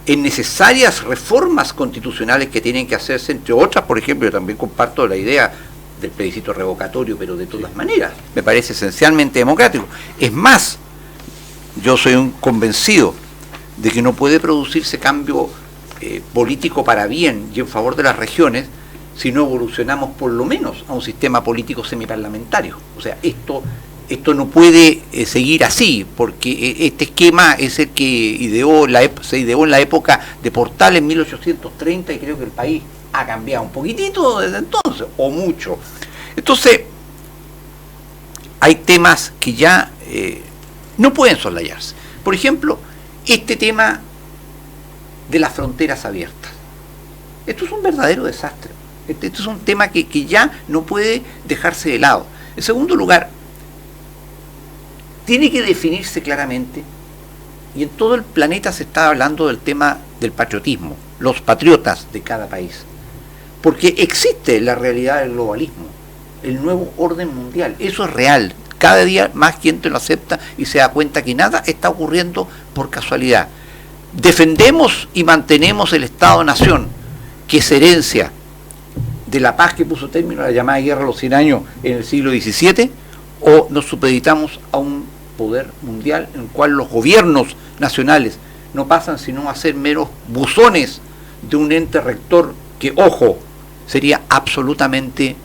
en necesarias reformas constitucionales que tienen que hacerse, entre otras, por ejemplo, yo también comparto la idea del plebiscito revocatorio, pero de todas maneras, me parece esencialmente democrático. Es más, yo soy un convencido de que no puede producirse cambio político para bien y en favor de las regiones si no evolucionamos por lo menos a un sistema político semiparlamentario. O sea, esto no puede seguir así, porque este esquema es el que se ideó en la época de Portal en 1830 y creo que el país ha cambiado un poquitito desde entonces, o mucho. Entonces, hay temas que ya no pueden soslayarse. Por ejemplo, este tema de las fronteras abiertas. Esto es un verdadero desastre. Esto es un tema que ya no puede dejarse de lado. En segundo lugar, tiene que definirse claramente, y en todo el planeta se está hablando del tema del patriotismo, los patriotas de cada país, porque existe la realidad del globalismo, el nuevo orden mundial, eso es real, cada día más gente lo acepta y se da cuenta que nada está ocurriendo por casualidad. Defendemos y mantenemos el Estado-Nación, que es herencia de la paz que puso término a la llamada Guerra de los 100 años en el siglo XVII, o nos supeditamos a un poder mundial en el cual los gobiernos nacionales no pasan sino a ser meros buzones de un ente rector que, ojo, sería absolutamente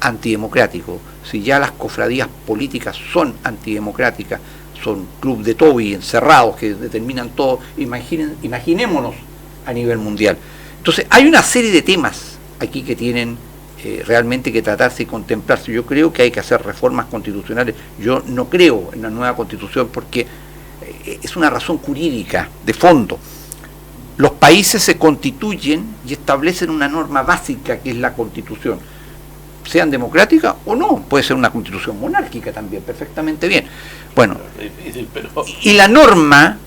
antidemocrático. Si ya las cofradías políticas son antidemocráticas, son club de Toby encerrados que determinan todo, imaginémonos a nivel mundial. Entonces hay una serie de temas aquí que tienen realmente que tratarse y contemplarse. Yo creo que hay que hacer reformas constitucionales. Yo no creo en la nueva constitución porque es una razón jurídica de fondo. Los países se constituyen y establecen una norma básica que es la constitución, sean democráticas o no. Puede ser una constitución monárquica también, perfectamente bien. Bueno, y la norma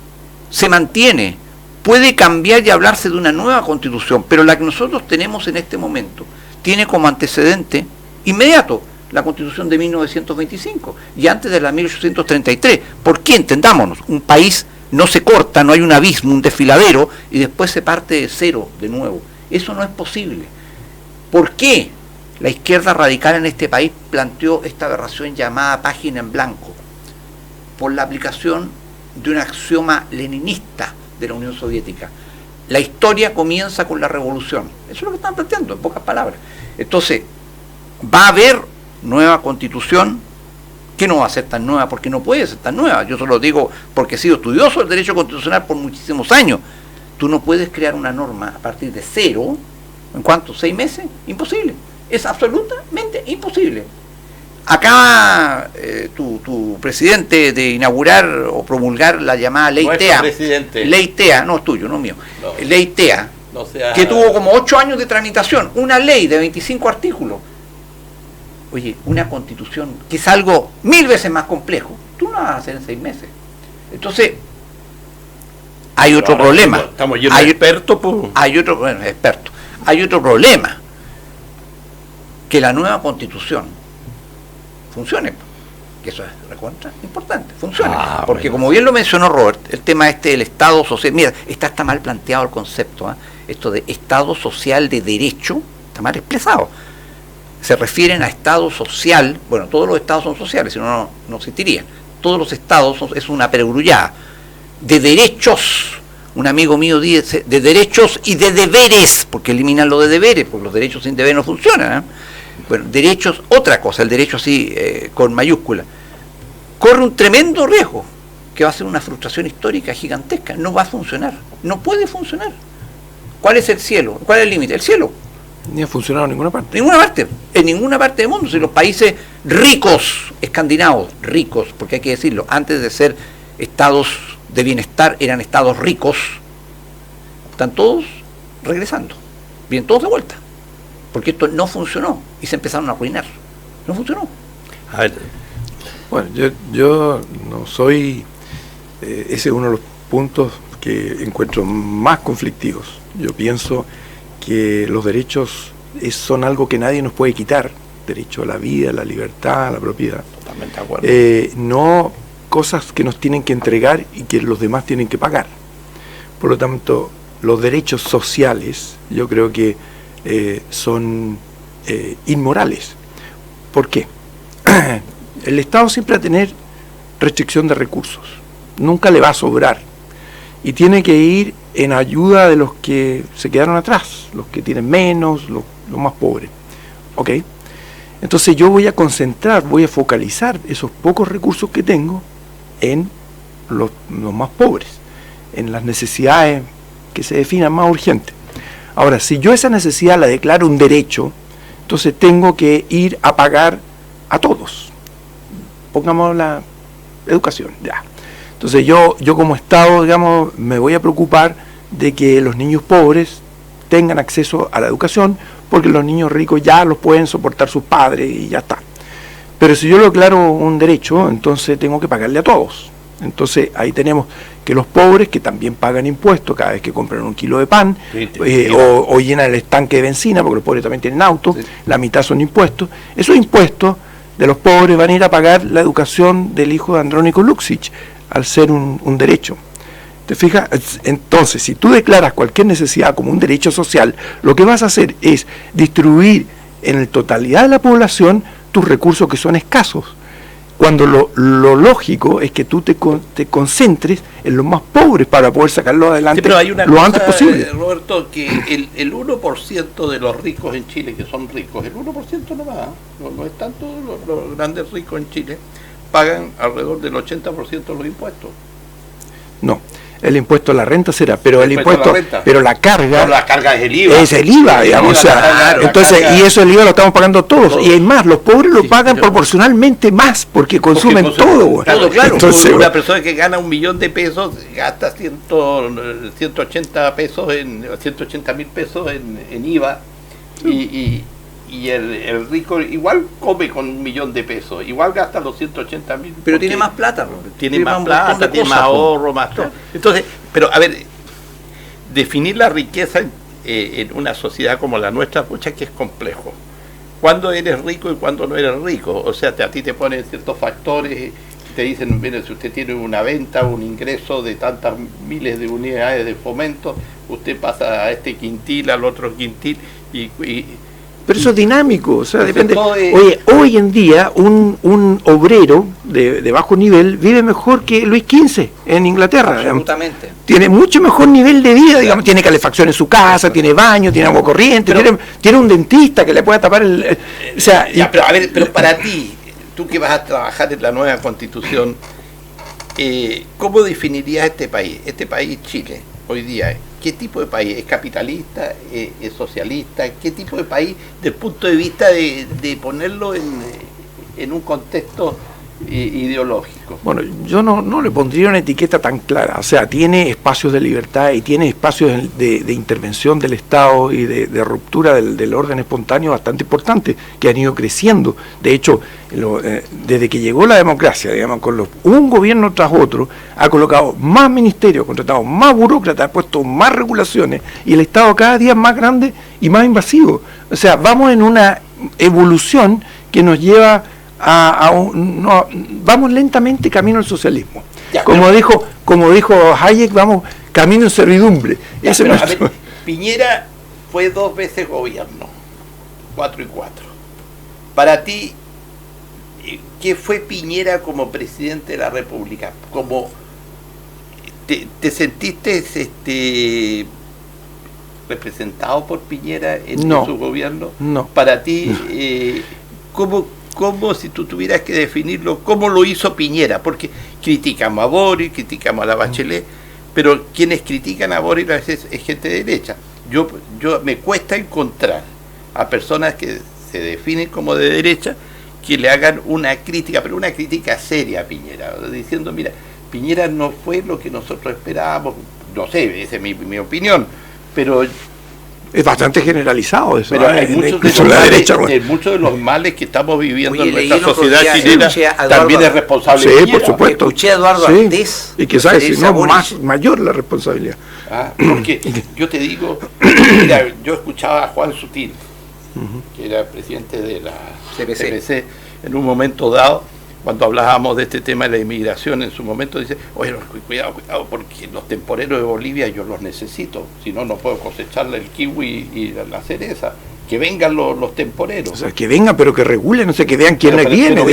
se mantiene. Puede cambiar y hablarse de una nueva constitución, pero la que nosotros tenemos en este momento tiene como antecedente inmediato la Constitución de 1925 y antes de la 1833. ¿Por qué? Entendámonos, un país no se corta, no hay un abismo, un desfiladero y después se parte de cero de nuevo. Eso no es posible. ¿Por qué la izquierda radical en este país planteó esta aberración llamada página en blanco? Por la aplicación de un axioma leninista de la Unión Soviética. La historia comienza con la revolución. Eso es lo que están planteando, en pocas palabras. Entonces, va a haber nueva constitución, que no va a ser tan nueva, porque no puede ser tan nueva. Yo solo digo porque he sido estudioso del derecho constitucional por muchísimos años. Tú no puedes crear una norma a partir de cero, ¿en cuánto? ¿6 meses? Imposible. Es absolutamente imposible. Acaba tu presidente de inaugurar o promulgar la llamada Ley TEA. Presidente. Ley TEA, no es tuyo, no es mío. No. Ley TEA, No sea... que tuvo como 8 años de tramitación. Una ley de 25 artículos. Oye, una constitución que es algo 1000 veces más complejo. Tú no la vas a hacer en 6 meses. Entonces, hay otro problema. Estamos llenos de expertos, pues. Hay otro, bueno, experto. Hay otro problema. Que la nueva constitución funcione, que eso es recontra importante, funcione, porque bueno, como bien lo mencionó Robert, el tema del Estado social, mira, está mal planteado el concepto, esto de Estado social de derecho, está mal expresado, se refieren a Estado social, bueno, todos los estados son sociales, si no, no existirían, todos los estados es una perogrullada, de derechos, un amigo mío dice, de derechos y de deberes, porque eliminan lo de deberes, porque los derechos sin deberes no funcionan, Bueno, derechos, otra cosa, el derecho así con mayúscula, corre un tremendo riesgo, que va a ser una frustración histórica gigantesca, no va a funcionar, no puede funcionar. ¿Cuál es el cielo? ¿Cuál es el límite? El cielo. Ni ha funcionado en ninguna parte. En ninguna parte del mundo. Si los países ricos, escandinavos, ricos, porque hay que decirlo, antes de ser estados de bienestar, eran estados ricos, están todos regresando, vienen todos de vuelta. Porque esto no funcionó y se empezaron a arruinar. No funcionó. A ver. Bueno, yo no soy... ese es uno de los puntos que encuentro más conflictivos. Yo pienso que los derechos son algo que nadie nos puede quitar, derecho a la vida, a la libertad, a la propiedad. Totalmente de acuerdo. No cosas que nos tienen que entregar y que los demás tienen que pagar. Por lo tanto, los derechos sociales yo creo que son inmorales. ¿Por qué? El Estado siempre va a tener restricción de recursos, nunca le va a sobrar, y tiene que ir en ayuda de los que se quedaron atrás, los que tienen menos, los más pobres. ¿Ok? Entonces yo voy a concentrar, voy a focalizar esos pocos recursos que tengo en los más pobres, en las necesidades que se definan más urgentes. Ahora, si yo esa necesidad la declaro un derecho, entonces tengo que ir a pagar a todos. Pongamos la educación, ya. Entonces yo como Estado, digamos, me voy a preocupar de que los niños pobres tengan acceso a la educación, porque los niños ricos ya los pueden soportar sus padres y ya está. Pero si yo lo declaro un derecho, entonces tengo que pagarle a todos. Entonces ahí tenemos que los pobres, que también pagan impuestos cada vez que compran un kilo de pan, o llenan el estanque de benzina, porque los pobres también tienen autos, sí. La mitad son impuestos. Esos impuestos de los pobres van a ir a pagar la educación del hijo de Andrónico Luksic, al ser un derecho. ¿Te fijas? Entonces, si tú declaras cualquier necesidad como un derecho social, lo que vas a hacer es distribuir en la totalidad de la población tus recursos que son escasos, cuando lo lógico es que tú te concentres en los más pobres para poder sacarlo adelante, sí, pero hay una lo cosa, antes posible. Roberto, que el 1% de los ricos en Chile, que son ricos, el 1% nomás, no es tanto, los grandes ricos en Chile pagan alrededor del 80% de los impuestos. No, el impuesto a la renta será, pero el impuesto, pero la carga, no, la carga es el IVA. Es el IVA, digamos, o sea, claro, entonces, carga, y eso el IVA lo estamos pagando todos, y es más, los pobres lo pagan proporcionalmente más, porque consumen todo. Claro, entonces, una persona que gana 1.000.000 de pesos gasta 180 pesos en 180.000 pesos en IVA, sí. Y el rico igual come con 1.000.000 de pesos, igual gasta los 180.000. Pero tiene más plata, tiene más plata, tiene más ahorro, más todo. Entonces, pero a ver, definir la riqueza en una sociedad como la nuestra, pucha, que es complejo. ¿Cuándo eres rico y cuándo no eres rico? O sea, a ti te ponen ciertos factores, te dicen, mire, si usted tiene una venta, un ingreso de tantas miles de unidades de fomento, usted pasa a este quintil, al otro quintil, pero eso es dinámico, o sea, depende. Oye, hoy en día un obrero de bajo nivel vive mejor que Luis XV en Inglaterra. Absolutamente. Digamos. Tiene mucho mejor nivel de vida, digamos, tiene calefacción en su casa, tiene baño, tiene agua corriente, tiene un dentista que le pueda tapar o sea, pero a ver, pero para ti, tú que vas a trabajar en la nueva Constitución, ¿cómo definirías este país? Este país, Chile, hoy día, ¿qué tipo de país? ¿Es capitalista? ¿Es socialista? ¿Qué tipo de país desde el punto de vista de ponerlo en un contexto ideológico? Bueno, yo no le pondría una etiqueta tan clara. O sea, tiene espacios de libertad y tiene espacios de intervención del Estado y de ruptura del orden espontáneo bastante importantes que han ido creciendo. De hecho, desde que llegó la democracia, digamos, un gobierno tras otro ha colocado más ministerios, contratado más burócratas, ha puesto más regulaciones y el Estado cada día es más grande y más invasivo. O sea, vamos en una evolución que nos lleva vamos lentamente camino al socialismo. Ya, como dijo Hayek, vamos camino en servidumbre. Ya, pero, a ver, Piñera fue 2 veces gobierno, 4 y 4. Para ti, ¿qué fue Piñera como presidente de la República? ¿Cómo te sentiste representado por Piñera en su gobierno? No. Para ti, ¿Cómo, si tú tuvieras que definirlo, cómo lo hizo Piñera? Porque criticamos a Boric, criticamos a la Bachelet, pero quienes critican a Boric es gente de derecha. Yo me cuesta encontrar a personas que se definen como de derecha que le hagan una crítica, pero una crítica seria a Piñera, diciendo, mira, Piñera no fue lo que nosotros esperábamos, no sé, esa es mi opinión, pero Es bastante generalizado eso. Pero hay muchos de los males que estamos viviendo en nuestra sociedad chilena también es responsable de Piñera. Por supuesto. Escuché a Eduardo Artés. Y que sabes, si no, mayor la responsabilidad. Porque yo te digo, mira, yo escuchaba a Juan Sutil, que era presidente de la CPC, en un momento dado, cuando hablábamos de este tema de la inmigración, en su momento dice, oye, cuidado, porque los temporeros de Bolivia yo los necesito, si no, no puedo cosecharle el kiwi y la cereza. Que vengan los temporeros. O sea, que vengan, pero que regulen, no sé, que vean quién viene.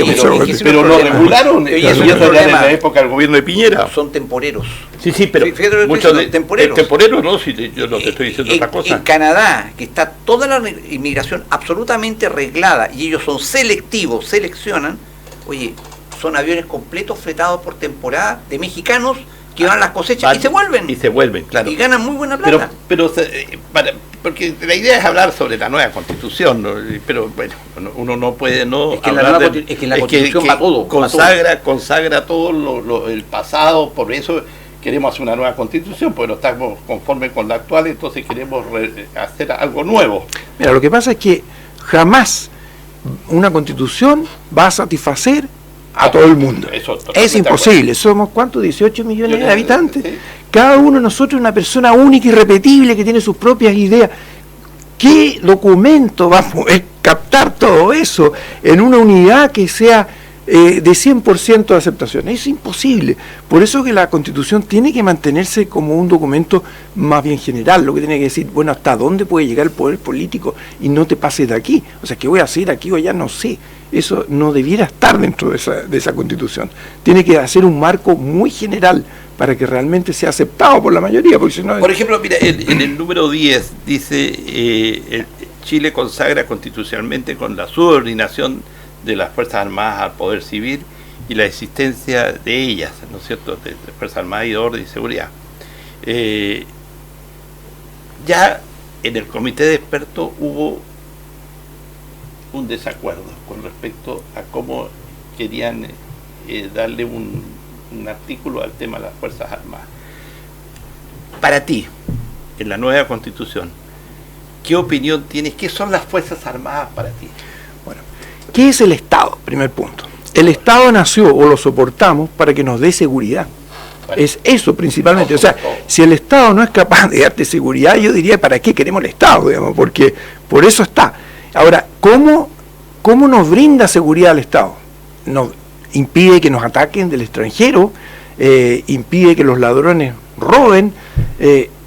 Pero lo regularon, y eso era en la época del gobierno de Piñera. Son temporeros. Sí, pero muchos de temporeros. Temporeros no, si yo no te estoy diciendo otra cosa. En Canadá, que está toda la inmigración absolutamente reglada, y ellos son selectivos, seleccionan, oye, son aviones completos fletados por temporada de mexicanos que van a las cosechas y se vuelven. Y se vuelven, claro. Y ganan muy buena plata. Porque la idea es hablar sobre la nueva Constitución, ¿no? Pero bueno, uno no puede no es que hablar la Constitución va todo. Consagra todo el pasado, por eso queremos hacer una nueva Constitución, porque no estamos conformes con la actual, entonces queremos hacer algo nuevo. Mira, lo que pasa es que jamás una Constitución va a satisfacer a todo el mundo. Es imposible. Somos, ¿cuántos? 18 millones de habitantes. Sí. Cada uno de nosotros es una persona única y irrepetible que tiene sus propias ideas. ¿Qué documento va a poder captar todo eso en una unidad que sea de 100% de aceptación? Es imposible. Por eso que la Constitución tiene que mantenerse como un documento más bien general, lo que tiene que decir, bueno, hasta dónde puede llegar el poder político y no te pases de aquí. O sea, ¿qué voy a hacer aquí o allá? No sé. Eso no debiera estar dentro de esa Constitución. Tiene que hacer un marco muy general para que realmente sea aceptado por la mayoría. Porque si no... Por ejemplo, mira, en el número 10 dice, Chile consagra constitucionalmente con la subordinación de las Fuerzas Armadas al poder civil y la existencia de ellas, ¿no es cierto?, de Fuerzas Armadas y de orden y seguridad. Ya en el comité de expertos hubo un desacuerdo con respecto a cómo querían darle un artículo al tema de las Fuerzas Armadas. Para ti, en la nueva Constitución, ¿qué opinión tienes? ¿Qué son las Fuerzas Armadas para ti? Bueno, ¿qué es el Estado? Primer punto. El Estado nació, o lo soportamos, para que nos dé seguridad. Bueno, es eso principalmente. O sea, si el Estado no es capaz de darte seguridad, yo diría, ¿para qué queremos el Estado? Digamos, porque por eso está. Ahora, ¿cómo nos brinda seguridad el Estado? Nos impide que nos ataquen del extranjero, impide que los ladrones roben.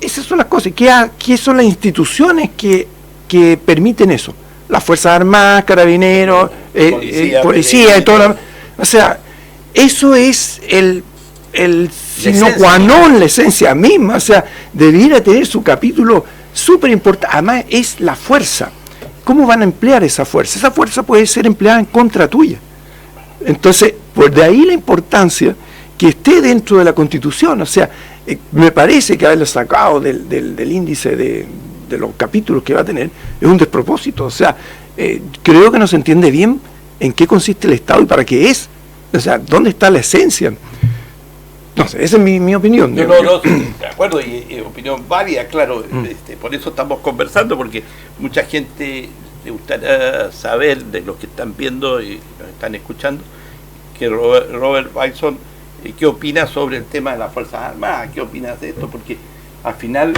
Esas son las cosas. ¿Qué son las instituciones que permiten eso? Las Fuerzas Armadas, Carabineros, policía y todo lo... O sea, eso es el sine qua non, la esencia misma. O sea, debiera tener su capítulo súper importante. Además, es la fuerza. ¿Cómo van a emplear esa fuerza? Esa fuerza puede ser empleada en contra tuya. Entonces, pues de ahí la importancia que esté dentro de la Constitución. O sea, me parece que haberlo sacado del índice de los capítulos que va a tener es un despropósito. O sea, creo que no se entiende bien en qué consiste el Estado y para qué es. O sea, ¿dónde está la esencia? No sé, esa es mi opinión. No, de acuerdo, y opinión válida, claro. Por eso estamos conversando, porque mucha gente le gustaría saber, de los que están viendo y nos están escuchando, que Robert Bison, ¿qué opina sobre el tema de las Fuerzas Armadas? ¿Qué opinas de esto? Porque al final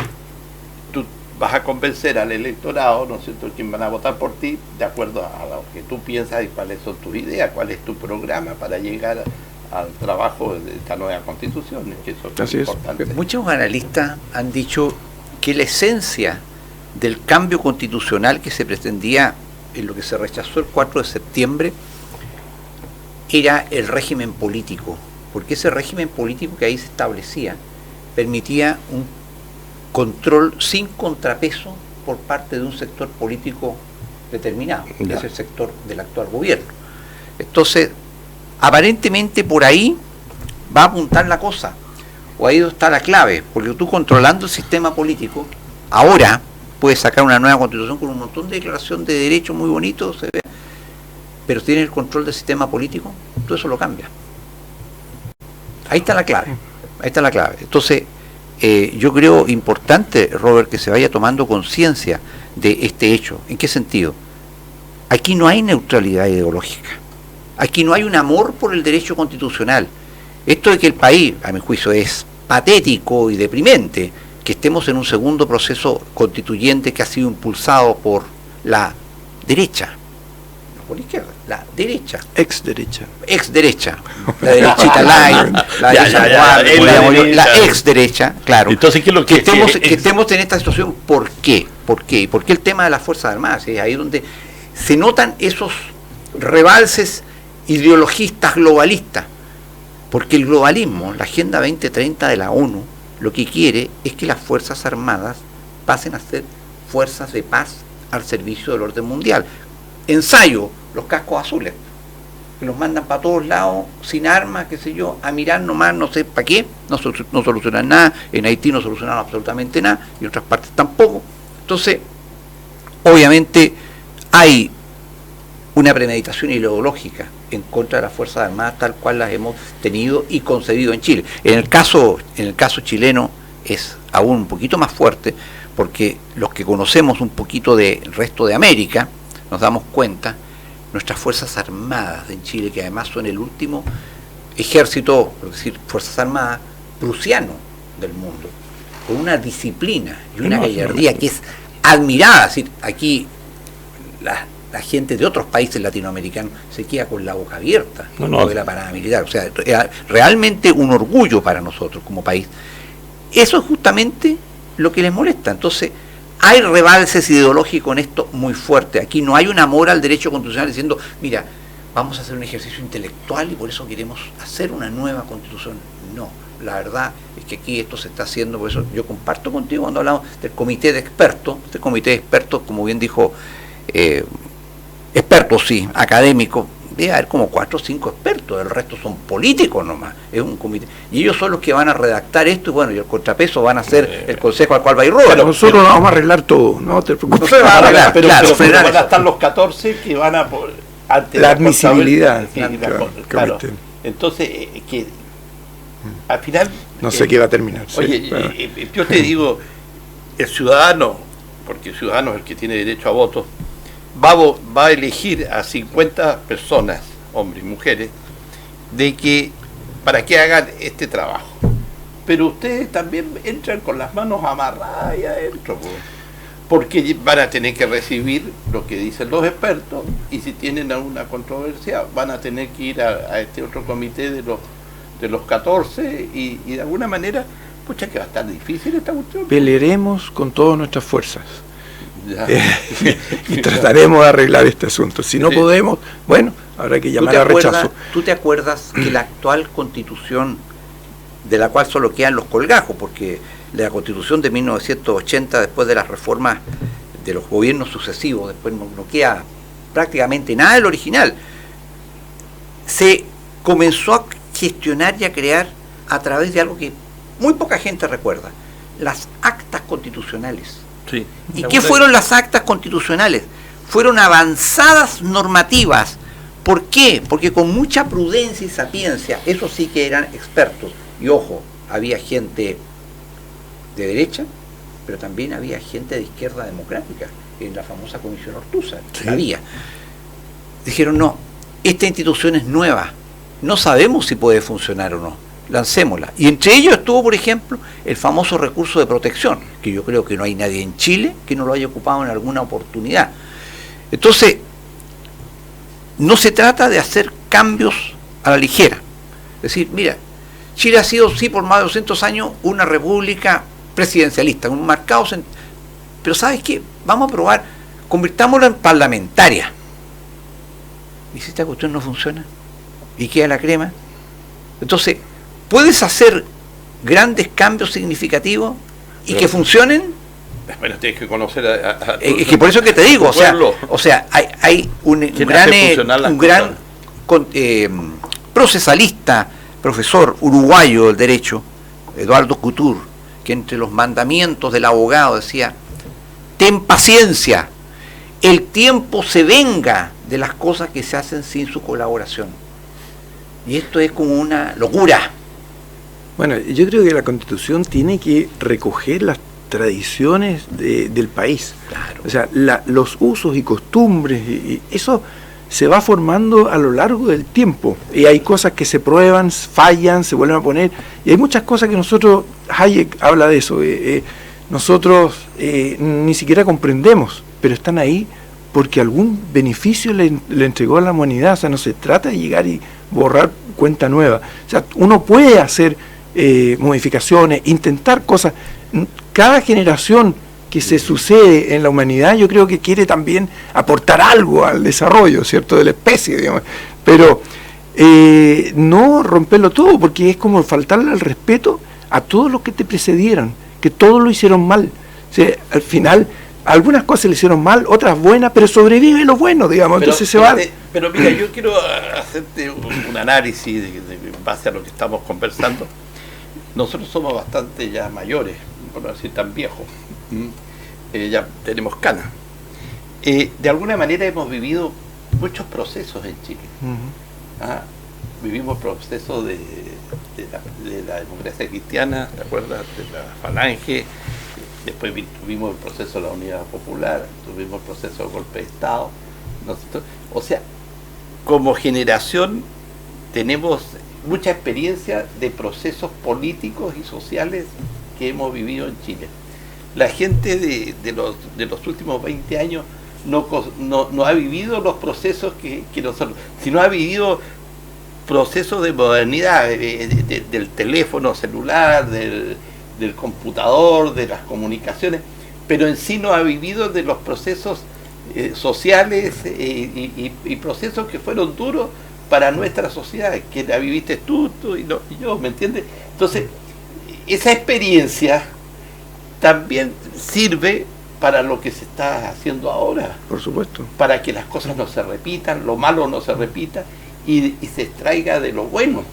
tú vas a convencer al electorado, ¿no es cierto?, quien van a votar por ti, de acuerdo a lo que tú piensas y cuáles son tus ideas, cuál es tu programa para llegar al trabajo de esta nueva Constitución, que eso es importante. Muchos analistas han dicho que la esencia del cambio constitucional que se pretendía en lo que se rechazó el 4 de septiembre era el régimen político, porque ese régimen político que ahí se establecía permitía un control sin contrapeso por parte de un sector político determinado, que es el sector del actual gobierno. Entonces, aparentemente por ahí va a apuntar la cosa, o ahí está la clave, porque tú controlando el sistema político, ahora puedes sacar una nueva Constitución con un montón de declaración de derechos muy bonitos, se ve, pero si tienes el control del sistema político, todo eso lo cambia. Ahí está la clave, ahí está la clave. Entonces, yo creo importante, Robert, que se vaya tomando conciencia de este hecho. ¿En qué sentido? Aquí no hay neutralidad ideológica. Aquí no hay un amor por el derecho constitucional. Esto de que el país, a mi juicio, es patético y deprimente, que estemos en un segundo proceso constituyente que ha sido impulsado por la derecha, no por la izquierda, la derecha. Ex-derecha. Ex-derecha. La derechita light, la derecha la ex-derecha, claro. Entonces, ¿qué es lo que estemos en esta situación? ¿Por qué? ¿Por qué? ¿Y por qué el tema de las Fuerzas Armadas? Es ahí donde se notan esos rebalses ideologistas globalistas. Porque el globalismo, la Agenda 2030 de la ONU, lo que quiere es que las Fuerzas Armadas pasen a ser fuerzas de paz al servicio del orden mundial. Ensayo, los cascos azules, que los mandan para todos lados, sin armas, qué sé yo, a mirar nomás, no sé para qué, no solucionan nada, en Haití no solucionaron absolutamente nada, y en otras partes tampoco. Entonces, obviamente, hay una premeditación ideológica en contra de las Fuerzas Armadas tal cual las hemos tenido y concebido en Chile. En el caso chileno es aún un poquito más fuerte, porque los que conocemos un poquito del resto de América, nos damos cuenta, nuestras Fuerzas Armadas en Chile, que además son el último ejército, por decir, Fuerzas Armadas prusiano del mundo, con una disciplina y una gallardía que es admirada. Es decir, aquí la gente de otros países latinoamericanos se queda con la boca abierta de la parada militar. O sea, realmente un orgullo para nosotros como país. Eso es justamente lo que les molesta. Entonces, hay rebalses ideológicos en esto muy fuerte. Aquí no hay un amor al derecho constitucional diciendo, mira, vamos a hacer un ejercicio intelectual y por eso queremos hacer una nueva constitución. No, la verdad es que aquí esto se está haciendo, por eso yo comparto contigo cuando hablamos del comité de expertos. Este comité de expertos, como bien dijo, expertos sí, académicos, debe haber como 4 o 5 expertos, el resto son políticos nomás, es un comité, y ellos son los que van a redactar esto, y bueno, y el contrapeso van a ser el consejo al cual va a ir Robert. Pero nosotros no vamos a arreglar todo, no te preocupes. Nosotros vamos a arreglar, pero van a estar eso. los 14 que van a ante la admisibilidad, claro. Entonces, que al final no sé qué va a terminar. Oye, yo te digo, el ciudadano, porque el ciudadano es el que tiene derecho a voto, va a elegir a 50 personas, hombres y mujeres, para que hagan este trabajo. Pero ustedes también entran con las manos amarradas ahí adentro, porque van a tener que recibir lo que dicen los expertos, y si tienen alguna controversia van a tener que ir a este otro comité de los 14, y de alguna manera, pucha, que va a estar difícil esta cuestión. Pelearemos con todas nuestras fuerzas. Y trataremos de arreglar este asunto. Si no podemos, bueno, habrá que llamar a rechazo. ¿Tú te acuerdas que la actual constitución, de la cual solo quedan los colgajos, porque la constitución de 1980, después de las reformas de los gobiernos sucesivos, después no queda prácticamente nada del original, se comenzó a gestionar y a crear a través de algo que muy poca gente recuerda, las actas constitucionales? Sí. ¿Y qué fueron las actas constitucionales? Fueron avanzadas normativas. ¿Por qué? Porque con mucha prudencia y sapiencia, eso sí que eran expertos. Y ojo, había gente de derecha, pero también había gente de izquierda democrática, en la famosa Comisión Ortúzar. Sí. Había. Dijeron, no, esta institución es nueva, no sabemos si puede funcionar o no. Lancémosla. Y entre ellos estuvo, por ejemplo, el famoso recurso de protección, que yo creo que no hay nadie en Chile que no lo haya ocupado en alguna oportunidad. Entonces, no se trata de hacer cambios a la ligera. Es decir, mira, Chile ha sido, sí, por más de 200 años, una república presidencialista, con un marcado... Pero ¿sabes qué? Vamos a probar, convirtámosla en parlamentaria. ¿Y si esta cuestión no funciona? ¿Y queda la crema? Entonces, ¿puedes hacer grandes cambios significativos y que funcionen? Bueno, tienes que conocer es que por eso que te digo, o sea, hay un gran procesalista, profesor uruguayo del derecho, Eduardo Couture, que entre los mandamientos del abogado decía, ten paciencia, el tiempo se venga de las cosas que se hacen sin su colaboración. Y esto es como una locura. Bueno, yo creo que la Constitución tiene que recoger las tradiciones del país. Claro. O sea, los usos y costumbres, y eso se va formando a lo largo del tiempo. Y hay cosas que se prueban, fallan, se vuelven a poner. Y hay muchas cosas que nosotros, Hayek habla de eso, nosotros ni siquiera comprendemos, pero están ahí porque algún beneficio le entregó a la humanidad. O sea, no se trata de llegar y borrar cuenta nueva. O sea, uno puede hacer modificaciones, intentar cosas. Cada generación que se sucede en la humanidad, yo creo que quiere también aportar algo al desarrollo, ¿cierto?, de la especie, digamos. Pero no romperlo todo, porque es como faltarle al respeto a todos los que te precedieron, que todos lo hicieron mal. O sea, al final, algunas cosas le hicieron mal, otras buenas, pero sobrevive lo bueno, digamos, Pero, entonces se va. Pero mira, yo quiero hacerte un análisis en base a lo que estamos conversando. Nosotros somos bastante ya mayores, por no decir tan viejos. Ya tenemos canas. De alguna manera hemos vivido muchos procesos en Chile. Vivimos procesos de la democracia cristiana, ¿te acuerdas? De la Falange. Después tuvimos el proceso de la Unidad Popular, tuvimos el proceso de golpe de Estado. O sea, como generación tenemos mucha experiencia de procesos políticos y sociales que hemos vivido en Chile. La gente de los últimos 20 años no ha vivido los procesos que nosotros, sino ha vivido procesos de modernidad, del teléfono celular, del computador, de las comunicaciones, pero en sí no ha vivido de los procesos sociales y procesos que fueron duros para nuestra sociedad, que la viviste tú y yo, ¿me entiendes? Entonces, esa experiencia también sirve para lo que se está haciendo ahora. Por supuesto. Para que las cosas no se repitan, lo malo no se repita y se extraiga de lo bueno.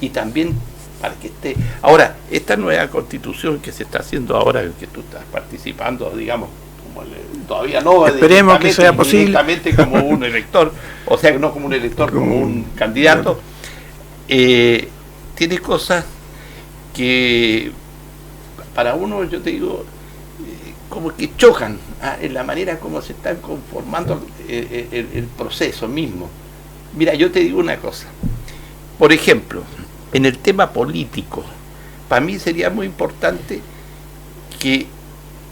Y también para que esté... Ahora, esta nueva constitución que se está haciendo ahora, en que tú estás participando, digamos, como todavía no... Esperemos que sea posible. Directamente como un elector, o sea, no como un elector, como un candidato, tiene cosas que para uno, yo te digo, como que chocan en la manera como se están conformando el proceso mismo. Mira, yo te digo una cosa. Por ejemplo, en el tema político, para mí sería muy importante que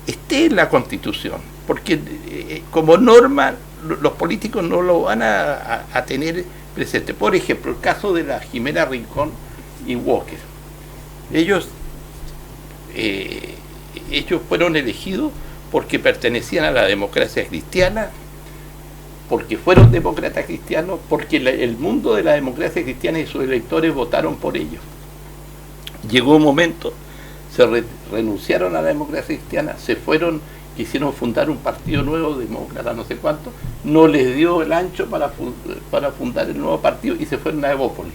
esté en la Constitución, porque como norma los políticos no lo van a tener presente. Por ejemplo, el caso de la Jimena Rincón y Walker. Ellos fueron elegidos porque pertenecían a la democracia cristiana, porque fueron demócratas cristianos, porque el mundo de la democracia cristiana y sus electores votaron por ellos. Llegó un momento, se renunciaron a la democracia cristiana, se fueron, quisieron fundar un partido nuevo, demócrata no sé cuánto, no les dio el ancho para fundar el nuevo partido y se fueron a Evópolis.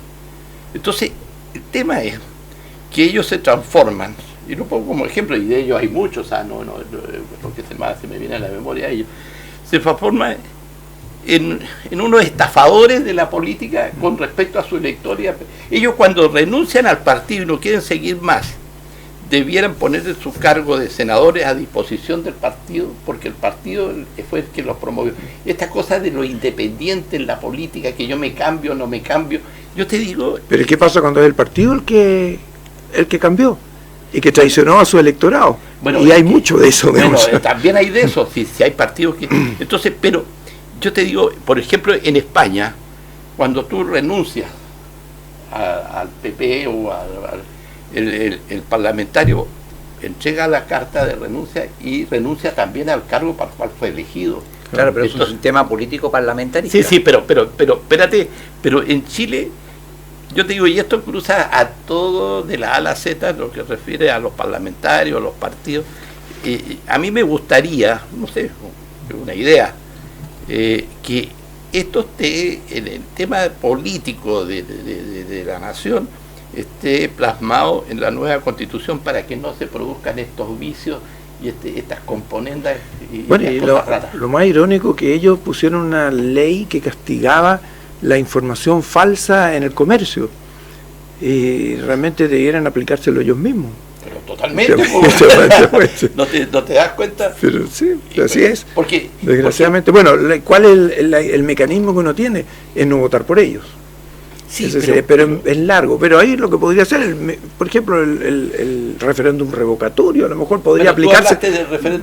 Entonces, el tema es que ellos se transforman, y lo pongo como ejemplo, y de ellos hay muchos, lo que se me viene a la memoria de ellos, se transforman en unos estafadores de la política con respecto a su electoría. Ellos cuando renuncian al partido y no quieren seguir más, debieran poner su cargo de senadores a disposición del partido, porque el partido fue el que los promovió. Esta cosa de lo independiente en la política, que yo me cambio, no me cambio, yo te digo... Pero ¿qué pasa cuando es el partido el que cambió y que traicionó a su electorado? Bueno, y hay mucho de eso. Bueno, también hay de eso, si hay partidos que... Entonces, pero yo te digo, por ejemplo, en España, cuando tú renuncias al PP o el parlamentario entrega la carta de renuncia y renuncia también al cargo para el cual fue elegido. Claro, pero entonces, es un sistema político parlamentario. Sí, pero espérate, pero en Chile, yo te digo, y esto cruza a todo de la A a la Z, lo que refiere a los parlamentarios, a los partidos. A mí me gustaría, no sé, una idea, que esto esté en el tema político de la nación, esté plasmado en la nueva Constitución para que no se produzcan estos vicios y estas componendas y cosas raras. Lo más irónico que ellos pusieron una ley que castigaba la información falsa en el comercio. realmente debieran aplicárselo ellos mismos. Pero totalmente. ¿No te das cuenta? Pero sí, así es. Porque desgraciadamente, bueno, ¿cuál es el mecanismo que uno tiene? Es no votar por ellos. Sí, pero es largo. Pero ahí lo que podría ser, por ejemplo, el referéndum revocatorio, a lo mejor podría aplicarse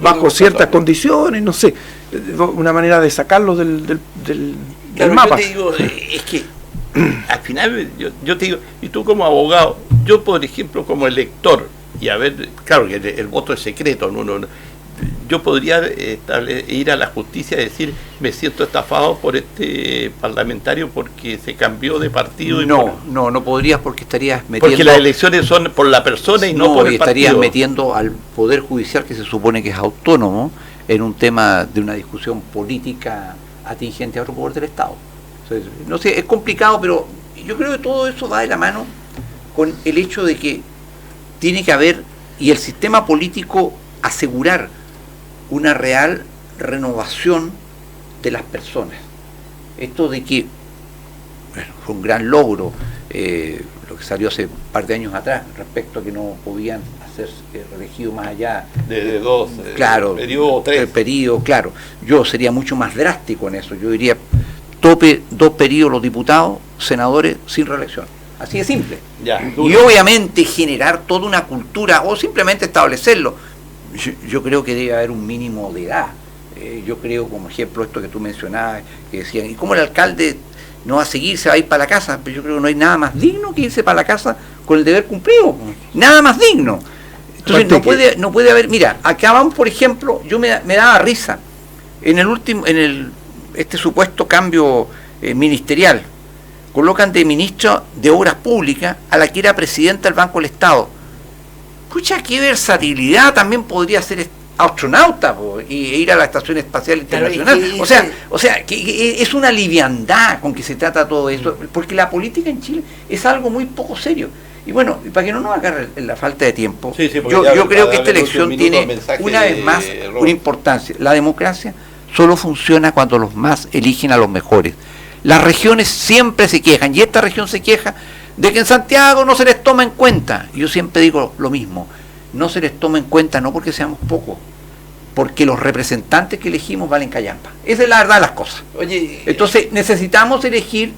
bajo ciertas condiciones, no sé, una manera de sacarlos del mapa. Yo te digo, es que al final, yo te digo, y tú como abogado, yo por ejemplo como elector, y a ver, claro que el voto es secreto, yo podría ir a la justicia y decir, me siento estafado por este parlamentario porque se cambió de partido. No podrías, porque estarías metiendo... Porque las elecciones son por la persona y no por el partido. Estarías metiendo al Poder Judicial, que se supone que es autónomo, en un tema de una discusión política atingente a otro poder del Estado. Entonces, no sé, es complicado, pero yo creo que todo eso va de la mano con el hecho de que tiene que haber, y el sistema político asegurar una real renovación de las personas. Esto de que, bueno, fue un gran logro lo que salió hace un par de años atrás respecto a que no podían ser reelegidos más allá de dos, claro, periodo 3. El periodo, claro. Yo sería mucho más drástico en eso. Yo diría, tope 2 periodos los diputados, senadores sin reelección. Así de simple. Y obviamente generar toda una cultura, o simplemente establecerlo. Yo creo que debe haber un mínimo de edad. Yo creo, como ejemplo, esto que tú mencionabas, que decían, ¿y cómo el alcalde no va a seguir, se va a ir para la casa? Pero yo creo que no hay nada más digno que irse para la casa con el deber cumplido. Nada más digno. Entonces no puede haber, mira, acá vamos, por ejemplo, yo me daba risa en este supuesto cambio ministerial, colocan de ministro de Obras Públicas a la que era presidenta del Banco del Estado. Escucha, qué versatilidad, también podría ser astronauta e ir a la Estación Espacial Internacional. O sea, que es una liviandad con que se trata todo eso, porque la política en Chile es algo muy poco serio. Y bueno, para que no nos agarre la falta de tiempo, yo creo que esta elección tiene una vez más una importancia. La democracia solo funciona cuando los más eligen a los mejores. Las regiones siempre se quejan, y esta región se queja de que en Santiago no se les toma en cuenta. Yo siempre digo lo mismo, no se les toma en cuenta no porque seamos pocos, porque los representantes que elegimos valen callampa. Esa es la verdad de las cosas. Oye, entonces necesitamos elegir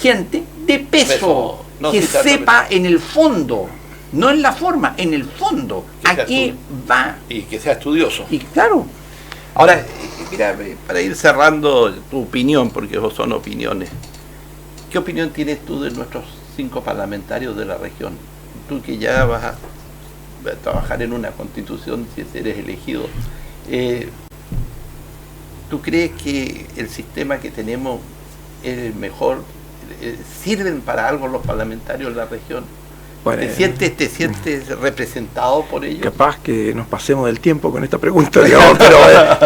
gente de peso que sepa en el fondo, no en la forma, en el fondo, a qué va. Y que sea estudioso. Y claro. Ahora, mira, para ir cerrando tu opinión, porque vos son opiniones, ¿qué opinión tienes tú de nuestros 5 parlamentarios de la región? Tú que ya vas a trabajar en una constitución si eres elegido, ¿tú crees que el sistema que tenemos es el mejor? ¿Sirven para algo los parlamentarios de la región? Bueno, ¿Te sientes representado por ellos? Capaz que nos pasemos del tiempo con esta pregunta, digamos, pero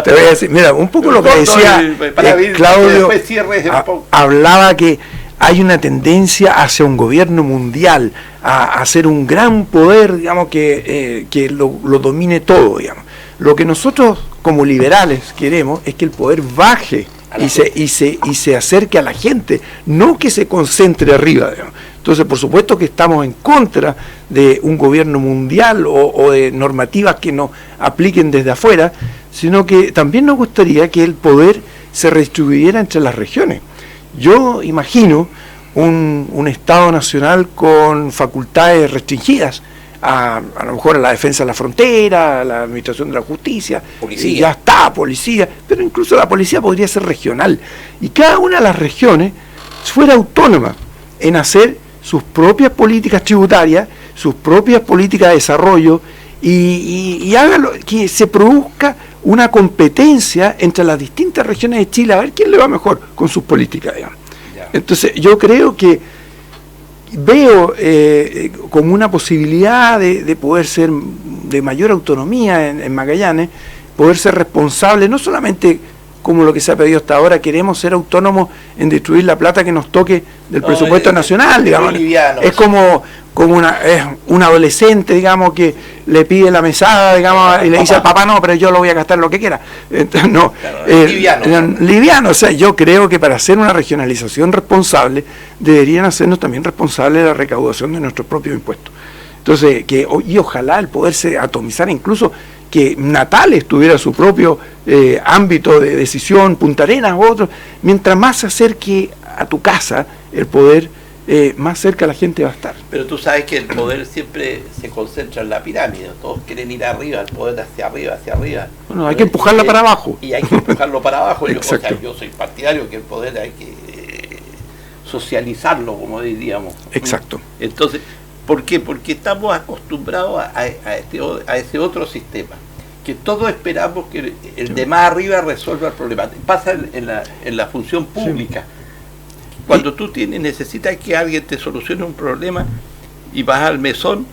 te voy a decir, mira, un poco lo que decía Claudio, hablaba que hay una tendencia hacia un gobierno mundial, a hacer un gran poder, digamos, que lo domine todo, digamos. Lo que nosotros como liberales queremos es que el poder baje y se acerque a la gente, no que se concentre arriba, digamos. Entonces, por supuesto que estamos en contra de un gobierno mundial o de normativas que nos apliquen desde afuera, sino que también nos gustaría que el poder se redistribuyera entre las regiones. Yo imagino un Estado nacional con facultades restringidas, a lo mejor a la defensa de la frontera, a la administración de la justicia, policía. Ya está, policía, pero incluso la policía podría ser regional, y cada una de las regiones fuera autónoma en hacer sus propias políticas tributarias, sus propias políticas de desarrollo, y hágalo, que se produzca una competencia entre las distintas regiones de Chile, a ver quién le va mejor con sus políticas, digamos. Entonces yo creo que veo como una posibilidad de poder ser de mayor autonomía en Magallanes, poder ser responsable no solamente como lo que se ha pedido hasta ahora. Queremos ser autónomos en distribuir la plata que nos toque del presupuesto nacional, digamos. Es como un adolescente, digamos, que le pide la mesada, digamos, y le dice al papá, no, pero yo lo voy a gastar lo que quiera. Entonces, no, liviano. O sea, yo creo que para hacer una regionalización responsable, deberían hacernos también responsables de la recaudación de nuestros propios impuestos. Entonces, y ojalá el poderse atomizar, incluso que Natales tuviera su propio ámbito de decisión, Punta Arenas u otro. Mientras más se acerque a tu casa el poder, más cerca la gente va a estar. Pero tú sabes que el poder siempre se concentra en la pirámide, todos quieren ir arriba, el poder hacia arriba. Bueno, hay que empujarla para abajo. Y hay que empujarlo para abajo. Exacto. Yo soy partidario que el poder hay que socializarlo, como diríamos. Exacto. Entonces, ¿por qué? Porque estamos acostumbrados a ese otro sistema, que todos esperamos que el de más arriba resuelva el problema. Pasa en la función pública. Sí. Cuando tú necesitas que alguien te solucione un problema y vas al mesón,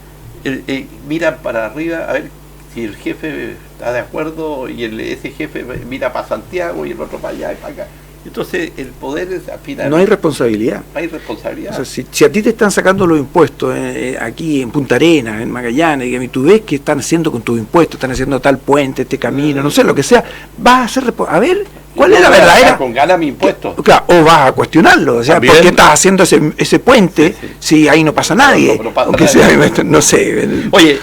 mira para arriba a ver si el jefe está de acuerdo y ese jefe mira para Santiago y el otro para allá y para acá. Entonces el poder es al final... No hay responsabilidad. No hay responsabilidad. O sea, si a ti te están sacando los impuestos aquí en Punta Arenas, en Magallanes, y tú ves que están haciendo con tus impuestos, están haciendo tal puente, este camino, no sé, lo que sea, vas a hacer... A ver, ¿cuál es la verdadera? Con ganas mi impuesto. Claro, o vas a cuestionarlo, o sea, ¿por qué estás haciendo ese puente si ahí no pasa nadie? No pasa aunque nadie. Sea, no sé. Oye,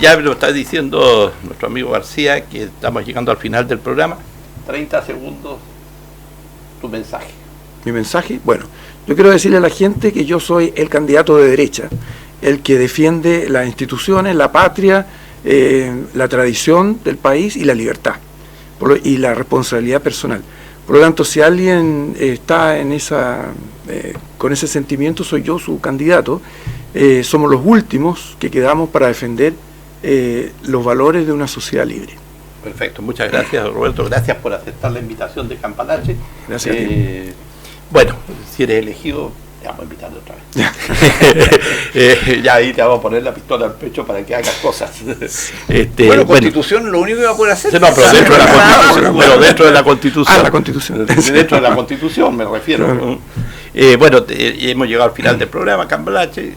ya lo está diciendo nuestro amigo García, que estamos llegando al final del programa. 30 segundos. Tu mensaje. Mi mensaje, bueno, yo quiero decirle a la gente que yo soy el candidato de derecha, el que defiende las instituciones, la patria, la tradición del país y la libertad y la responsabilidad personal. Por lo tanto, si alguien está en con ese sentimiento, soy yo su candidato. Somos los últimos que quedamos para defender los valores de una sociedad libre. Perfecto, muchas gracias, Roberto. Gracias por aceptar la invitación de Campalache. Gracias a ti. Bueno, si eres elegido, te vamos a invitar otra vez. Ya ahí te vamos a poner la pistola al pecho para que hagas cosas. Bueno, Constitución lo único que va a poder hacer. No, pero dentro de la Constitución. Pero dentro de la Constitución. La Constitución. Dentro de la Constitución, me refiero. Claro. Bueno, hemos llegado al final del programa, Cambalache.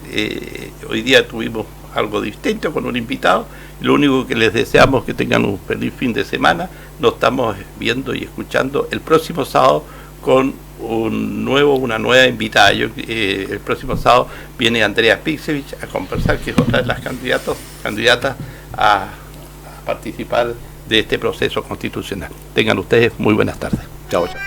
Hoy día tuvimos algo distinto con un invitado. Lo único que les deseamos es que tengan un feliz fin de semana. Nos estamos viendo y escuchando el próximo sábado con una nueva invitada. El próximo sábado viene Andrea Pixevich a conversar, que es otra de las candidatas a participar de este proceso constitucional. Tengan ustedes muy buenas tardes. Chao, chao.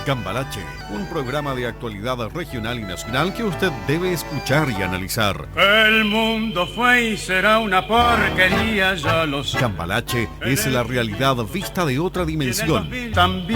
Cambalache, un programa de actualidad regional y nacional que usted debe escuchar y analizar. El mundo fue y será una porquería, ya lo sé. Cambalache es la realidad vista de otra dimensión. También